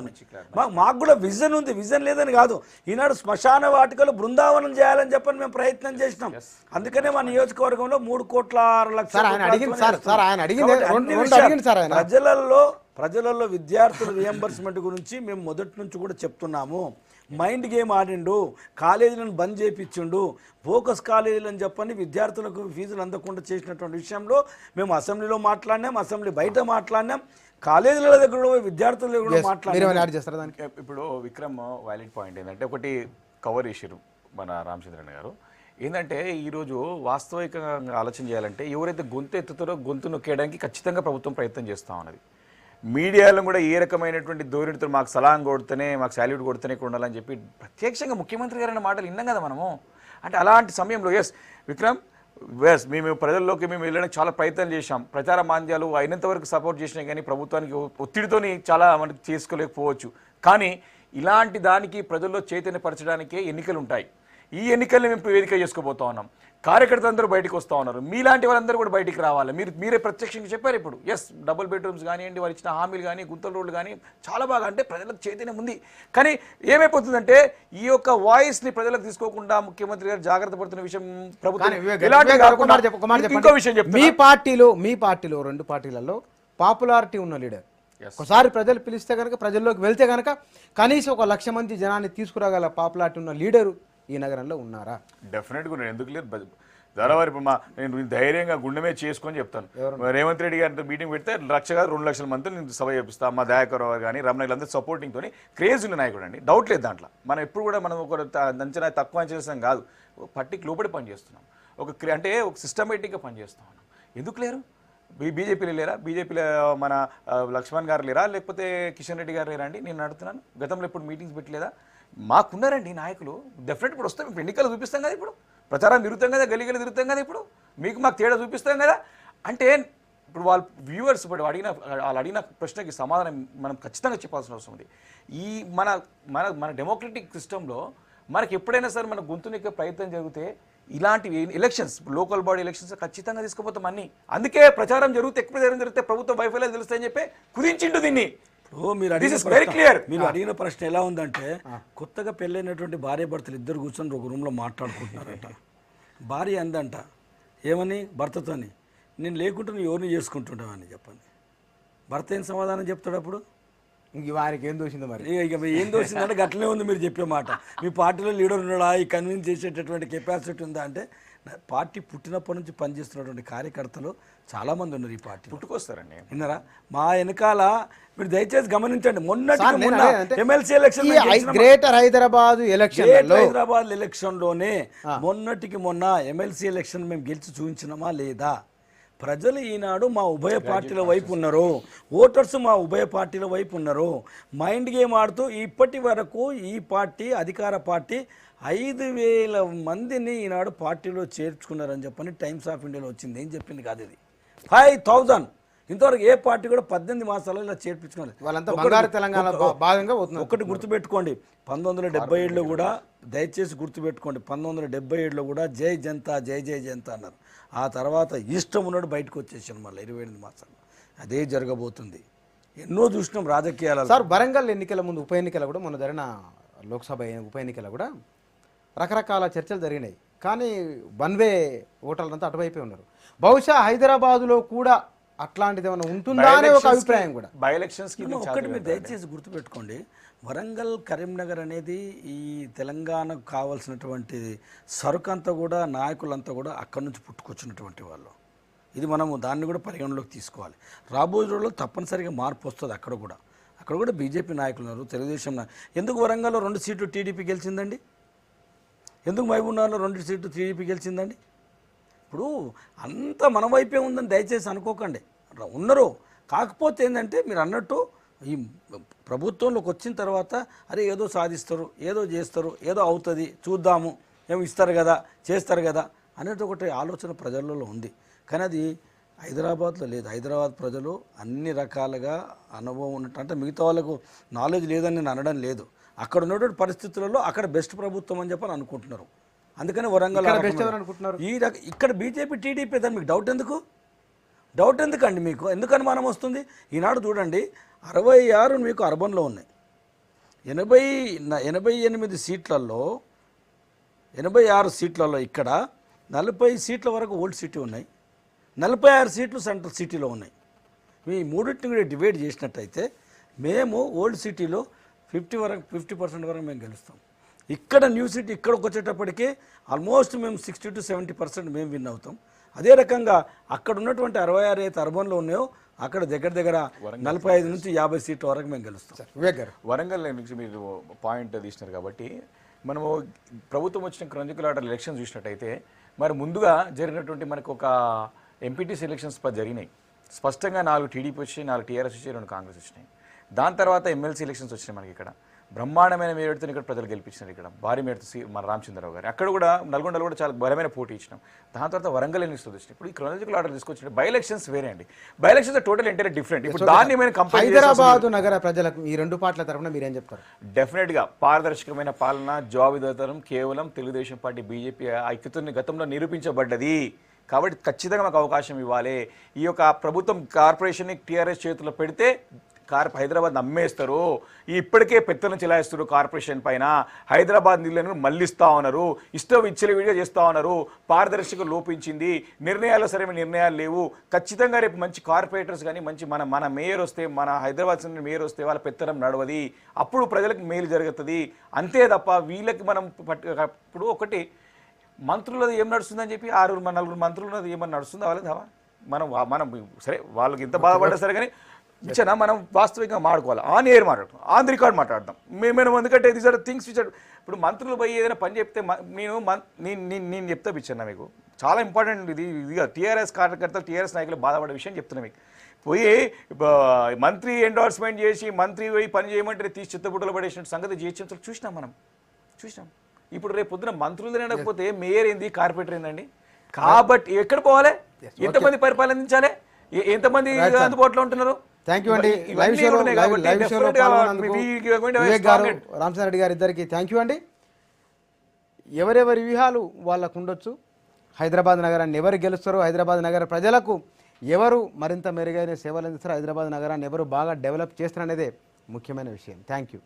మాకు కూడా విజన్ ఉంది, విజన్ లేదని కాదు. ఈనాడు శ్మశాన వాటికలు బృందావనం చేయాలని చెప్పని మేము ప్రయత్నం చేసినాం. అందుకనే మా నియోజకవర్గంలో 3,60,00,000 ప్రజలలో విద్యార్థుల రియంబర్స్మెంట్ గురించి మేము మొదటి నుంచి కూడా చెప్తున్నాము. మైండ్ గేమ్ ఆడిండు, కాలేజీలను బంద్ చేయించిండు, ఫోకస్ కాలేజీలు అని చెప్పని విద్యార్థులకు ఫీజులు అందకుండా చేసినటువంటి విషయంలో మేము అసెంబ్లీలో మాట్లాడినాం, అసెంబ్లీ బయట మాట్లాడినాం, కాలేజీల దగ్గర కూడా విద్యార్థుల దగ్గర కూడా మాట్లాడినాం. ఇప్పుడు విక్రమ్ వ్యాలిడ్ పాయింట్ ఏంటంటే, ఒకటి కవర్ చేసారు మన రామచంద్రన్ గారు. ఏంటంటే ఈరోజు వాస్తవికంగా ఆలోచన చేయాలంటే ఎవరైతే గొంతు ఎత్తుతారో గొంతు నొక్కేయడానికి ఖచ్చితంగా ప్రభుత్వం ప్రయత్నం చేస్తూ ఉన్నది. మీడియాలో కూడా ఏ రకమైనటువంటి ధోరణితో మాకు సలాం కొడితేనే, మాకు సాల్యూట్ కొడితేనే ఉండాలని చెప్పి ప్రత్యక్షంగా ముఖ్యమంత్రి గారి మాటలు విన్నాం కదా మనము. అంటే అలాంటి సమయంలో విక్రమ్ మేము ప్రజల్లోకి మేము వెళ్ళడానికి చాలా ప్రయత్నం చేశాం. ప్రచార మాంద్యాలు అయినంత వరకు సపోర్ట్ చేసినా కానీ ప్రభుత్వానికి ఒత్తిడితోని చాలా మనకి చేసుకోలేకపోవచ్చు. కానీ ఇలాంటి దానికి ప్రజల్లో చైతన్యపరచడానికే ఎన్నికలు ఉంటాయి. ఈ ఎన్నికల్ని మేము వేదిక చేసుకోబోతా ఉన్నాం. కార్యకర్తలు అందరూ బయటకు వస్తూ ఉన్నారు. మీలాంటి వాళ్ళందరూ కూడా బయటికి రావాలి. మీరే ప్రత్యక్షంగా చెప్పారు. ఇప్పుడు డబుల్ బెడ్రూమ్స్ కానివ్వండి, వారు ఇచ్చిన హామీలు కానీ, గుంతల రోడ్లు కానీ చాలా బాగా, అంటే ప్రజలకు చైతన్యం ఉంది. కానీ ఏమైపోతుందంటే ఈ యొక్క వాయిస్ని ప్రజలకు తీసుకోకుండా ముఖ్యమంత్రి గారు జాగ్రత్త పడుతున్న విషయం ప్రభుత్వం. ఇంకో విషయం చెప్తాను, మీ పార్టీలో 2 పార్టీలలో పాపులారిటీ ఉన్న లీడర్ ఒకసారి ప్రజలు పిలిస్తే కనుక, ప్రజల్లోకి వెళ్తే కనుక కనీసం 1,00,000 మంది జనాన్ని తీసుకురాగల పాపులారిటీ ఉన్న లీడరు ఈ నగరంలో ఉన్నారా? డెఫినెట్గా నేను ఎందుకు లేదు ధారావారి. నేను ధైర్యంగా గుండెమే చేసుకొని చెప్తాను. రేవంత్ రెడ్డి గారితో మీటింగ్ పెడితే 1,00,000 కాదు 2,00,000 మందితో నేను సభ చేపిస్తాను. మా దయాకర్ కానీ రమణ అందరూ సపోర్టింగ్తో క్రేజ్ ఉన్న నాయకుడు అండి, డౌట్ లేదు దాంట్లో. మనం ఎప్పుడు కూడా మనం ఒక అంచనా తక్కువ చేస్తాం కాదు, పట్టికి లోపడి పనిచేస్తున్నాం. అంటే ఒక సిస్టమేటిక్గా పనిచేస్తూ ఉన్నాం. ఎందుకు లేరు? బీజేపీలో లేరా? బీజేపీలో మన లక్ష్మణ్ గారు లేరా? లేకపోతే కిషన్ రెడ్డి గారు లేరా అండి? నేను అడుగుతున్నాను. గతంలో ఎప్పుడు మీటింగ్స్ పెట్టలేదా? మాకున్నారండి నాయకులు. డెఫినెట్ ఇప్పుడు వస్తాం. ఇప్పుడు ఎన్నికలు చూపిస్తాం కదా, ఇప్పుడు ప్రచారం తిరుగుతాం కదా, గలీగలు తిరుగుతాం కదా, ఇప్పుడు మాకు తేడా చూపిస్తాం కదా. అంటే ఇప్పుడు వాళ్ళ వ్యూవర్స్ ఇప్పుడు వాళ్ళు అడిగిన ప్రశ్నకి సమాధానం మనం ఖచ్చితంగా చెప్పాల్సిన అవసరం ఉంది. ఈ మన మన మన డెమోక్రటిక్ సిస్టంలో మనకి ఎప్పుడైనా సరే మన గొంతునెక్కే ప్రయత్నం జరిగితే ఇలాంటి ఎలక్షన్స్ లోకల్ బాడీ ఎలక్షన్స్ ఖచ్చితంగా తీసుకుపోతాం అన్ని. అందుకే ప్రచారం ఎక్కువ ప్రచారం జరిగితే ప్రభుత్వ వైఫల్యాలు తెలుస్తాయని చెప్పి కుదించిండు దీన్ని. ఇప్పుడు మీరు అడిగిన ప్రశ్న ఎలా ఉందంటే, కొత్తగా పెళ్ళైనటువంటి భార్య భర్తలు ఇద్దరు కూర్చొని ఒక రూమ్లో మాట్లాడుకుంటున్నారట. భార్య అందంట ఏమని భర్తతోని, నేను లేకుంటే నువ్వు ఎవరిని చేసుకుంటుంటావని చెప్పండి. భర్త ఏం సమాధానం చెప్తాడు అప్పుడు? ఇంక వారికి ఏం దోషిందో మరి. ఇక ఏం దోషిందంటే గట్లనే ఉంది మీరు చెప్పే మాట. మీ పార్టీలో లీడర్ ఉన్నాడా, ఈ కన్విన్స్ చేసేటటువంటి కెపాసిటీ ఉందా అంటే, పార్టీ పుట్టినప్పటి నుంచి పనిచేస్తున్నటువంటి కార్యకర్తలు చాలామంది ఉన్నారు ఈ పార్టీ. పుట్టుకొస్తారండి, విన్నారా? మా వెనకాల మీరు దయచేసి గమనించండి, ఎమ్మెల్సీ ఎలక్షన్ గ్రేటర్ హైదరాబాద్ ఎలక్షన్లోనే మొన్నటికి మొన్న ఎమ్మెల్సీ ఎలక్షన్ మేము గెలిచి చూపించినామా లేదా? ప్రజలు ఈనాడు మా ఉభయ పార్టీల వైపు ఉన్నారు, ఓటర్స్ మా ఉభయ పార్టీల వైపు ఉన్నారు. మైండ్ గేమ్ ఆడుతూ ఇప్పటి వరకు ఈ పార్టీ అధికార పార్టీ 5,000 మందిని ఈనాడు పార్టీలో చేర్చుకున్నారని చెప్పని టైమ్స్ ఆఫ్ ఇండియాలో వచ్చింది. ఏం చెప్పింది కాదు ఇది. 5,000 ఇంతవరకు ఏ పార్టీ కూడా 18 మాసాలలో ఇలా చేర్పించుకోలేదు. ఒకటి గుర్తుపెట్టుకోండి, 1977లో కూడా, దయచేసి గుర్తుపెట్టుకోండి, 1977లో కూడా జై జనతా జై జై జనతా అన్నారు. ఆ తర్వాత ఇష్టం ఉన్నాడు బయటకు వచ్చేసాను మళ్ళీ 28 మాసాలు. అదే జరగబోతుంది. ఎన్నో చూసినాం రాజకీయాలు. సార్, వరంగల్ ఎన్నికల ముందు ఉప ఎన్నికల కూడా మొన్న జరిగిన లోక్సభ ఉప ఎన్నికల కూడా రకరకాల చర్చలు జరిగినాయి. కానీ వన్ వే ఓటర్లంతా అటువైపే ఉన్నారు. బహుశా హైదరాబాదులో కూడా అట్లాంటిది ఏమైనా ఉంటుందా అనే ఒక అభిప్రాయం కూడా. బై ఎలక్షన్స్ కి ఒకటి మీరు దయచేసి గుర్తుపెట్టుకోండి, వరంగల్ కరీంనగర్ అనేది ఈ తెలంగాణకు కావాల్సినటువంటి సరుకంతా కూడా నాయకులంతా కూడా అక్కడి నుంచి పుట్టుకొచ్చినటువంటి వాళ్ళు. ఇది మనము దాన్ని కూడా పరిగణలోకి తీసుకోవాలి. రాబోయే రోజుల్లో తప్పనిసరిగా మార్పు వస్తుంది. అక్కడ కూడా బీజేపీ నాయకులు ఉన్నారు, తెలుగుదేశం ఎందుకు వరంగల్లో 2 సీట్లు టీడీపీ గెలిచిందండి? ఎందుకు మహబూబ్నగర్లో 2 సీట్లు టీడీపీ గెలిచిందండి? ఇప్పుడు అంతా మన వైపే ఉందని దయచేసి అనుకోకండి, ఉన్నారు. కాకపోతే ఏంటంటే మీరు అన్నట్టు ఈ ప్రభుత్వంలోకి వచ్చిన తర్వాత అరే ఏదో సాధిస్తారు, ఏదో చేస్తారు, ఏదో అవుతుంది, చూద్దాము, ఏమో ఇస్తారు కదా, చేస్తారు కదా అనేది ఒకటి ఆలోచన ప్రజలలో ఉంది. కానీ అది హైదరాబాద్లో లేదు. హైదరాబాద్ ప్రజలు అన్ని రకాలుగా అనుభవం ఉన్నట్టు, అంటే మిగతా వాళ్ళకు నాలెడ్జ్ లేదని నేను అనడం లేదు, అక్కడ ఉన్నటువంటి పరిస్థితులలో అక్కడ బెస్ట్ ప్రభుత్వం అని చెప్పని అనుకుంటున్నారు. అందుకని వరంగల్ అనుకుంటున్నారు. ఇక్కడ బీజేపీ టీడీపీ దాన్ని మీకు డౌట్ ఎందుకండి? మీకు ఎందుకు అనుమానం వస్తుంది? ఈనాడు చూడండి, 66 మీకు అర్బన్లో ఉన్నాయి, 88 సీట్లలో 86 సీట్లలో ఇక్కడ 40 సీట్ల వరకు ఓల్డ్ సిటీ ఉన్నాయి, 46 సీట్లు సెంట్రల్ సిటీలో ఉన్నాయి. మీ మూడింటిని కూడా డివైడ్ చేసినట్టయితే మేము ఓల్డ్ సిటీలో 50% వరకు మేము గెలుస్తాం. ఇక్కడ న్యూ సిటీ ఇక్కడికి వచ్చేటప్పటికి ఆల్మోస్ట్ మేము 60 to 70% మేము విన్ అవుతాం. అదే రకంగా అక్కడ ఉన్నటువంటి 66 అయితే అర్బన్లో ఉన్నాయో అక్కడ దగ్గర 45 నుంచి 50 సీట్ల వరకు మేము గెలుస్తాం. వరంగల్ నుంచి మీరు పాయింట్ తీసినారు కాబట్టి మనము ప్రభుత్వం వచ్చిన క్రాంతికుల ఎలక్షన్ చూసినట్టయితే మరి ముందుగా జరిగినటువంటి మనకు ఒక ఎంపీటీసీ ఎలక్షన్స్ జరిగినాయి. స్పష్టంగా 4 టీడీపీ వచ్చాయి, 4 టీఆర్ఎస్ వచ్చాయి, 2 కాంగ్రెస్ వచ్చినాయి. దాని తర్వాత ఎమ్మెల్సీ ఎలక్షన్స్ వచ్చినాయి. మనకి ఇక్కడ బ్రహ్మాండమైన మేరతో ఇక్కడ ప్రజలు గెలిపించినారు. ఇక్కడ భారీ మేరతో మన రామచంద్రరావు గారు, అక్కడ కూడా నల్గొండలో కూడా చాలా బలమైన పోటీ ఇచ్చినాం. దాని తర్వాత వరంగల్ ఎన్నికలు వచ్చినాయి. ఇప్పుడు ఈ క్రాంతికుల ఆర్డర్ తీసుకొచ్చిన బై ఎలక్షన్స్ వేరే అండి. By elections total entire different. ఇప్పుడు దాన్ని మేము కంపేర్ హైదరాబాద్ నగర ప్రజలకు ఈ 2 పార్టీల తరఫున మీరేం చెప్తారు? డెఫినెట్గా పారదర్శకమైన పాలన, జవాబుదారితనం కేవలం తెలుగుదేశం పార్టీ బీజేపీ ఐక్యతని గతంలో నిరూపించబడ్డది. కాబట్టి ఖచ్చితంగా మాకు అవకాశం ఇవ్వాలి. ఈ యొక్క ప్రభుత్వం కార్పొరేషన్ని టీఆర్ఎస్ చేతుల్లో పెడితే హైదరాబాద్ అమ్మేస్తారు. ఇప్పటికే పెత్తనం చెలాయిస్తారు కార్పొరేషన్ పైన. హైదరాబాద్ నిధులను మళ్లిస్తూ ఉన్నారు, ఇష్టం విచ్చలవిడిగా చేస్తూ ఉన్నారు. పారదర్శకత లోపించింది, నిర్ణయాలు సరైన నిర్ణయాలు లేవు. ఖచ్చితంగా రేపు మంచి కార్పొరేటర్స్ కానీ మంచి మన మేయర్ వస్తే, మన హైదరాబాద్ మేయర్ వస్తే వాళ్ళ పెత్తనం నడవది. అప్పుడు ప్రజలకు మేలు జరుగుతుంది. అంతే తప్ప వీళ్ళకి మనం ఇప్పుడు ఒకటి మంత్రులది ఏం నడుస్తుందని చెప్పి 6-4 మంత్రులది ఏమన్నా నడుస్తుందా? వాళ్ళది మనం సరే వాళ్ళకి ఎంత బాధపడ్డా సరే కానీ ఇచ్చానా మనం వాస్తవికంగా మాట్లాడుకోవాలి. ఆన్ ఎయిర్ మాట్లాడుతాం, ఆన్ ది రికార్డ్ మాట్లాడదాం. మేము ఎందుకంటే దీస్ ఆర్ థింగ్స్ విచ్ ఇప్పుడు మంత్రులు పోయి ఏదైనా పని చెప్తే నేను చెప్తా పిచ్చాను మీకు చాలా ఇంపార్టెంట్. ఇది టీఆర్ఎస్ కార్యకర్తలు టీఆర్ఎస్ నాయకులు బాధపడే విషయం చెప్తున్నా మీకు. పోయి మంత్రి ఎండార్స్మెంట్ చేసి మంత్రి పోయి పని చేయమంటే తీసి చిత్తబుట్టలు పడేసిన సంగతి జిహెచ్ఎంసీలో చూసినాం. ఇప్పుడు రేపు పొద్దున మంత్రులు తినకపోతే మేయర్ ఏంది, కార్పొరేటర్ ఏందండి? కాబట్టి ఎక్కడ పోవాలి, ఎంతమంది పరిపాలించాలి, ఎంతమంది అందుబాటులో ఉంటున్నారు? థ్యాంక్ యూ అండి. రామచంద్ర రెడ్డి గారు ఇద్దరికి థ్యాంక్ యూ అండి. ఎవరెవరి వ్యూహాలు వాళ్ళకు ఉండొచ్చు. హైదరాబాద్ నగరాన్ని ఎవరు గెలుస్తారో, హైదరాబాద్ నగర ప్రజలకు ఎవరు మరింత మెరుగైన సేవలు అందిస్తారో, హైదరాబాద్ నగరాన్ని ఎవరు బాగా డెవలప్ చేస్తారనేదే ముఖ్యమైన విషయం. Thank you.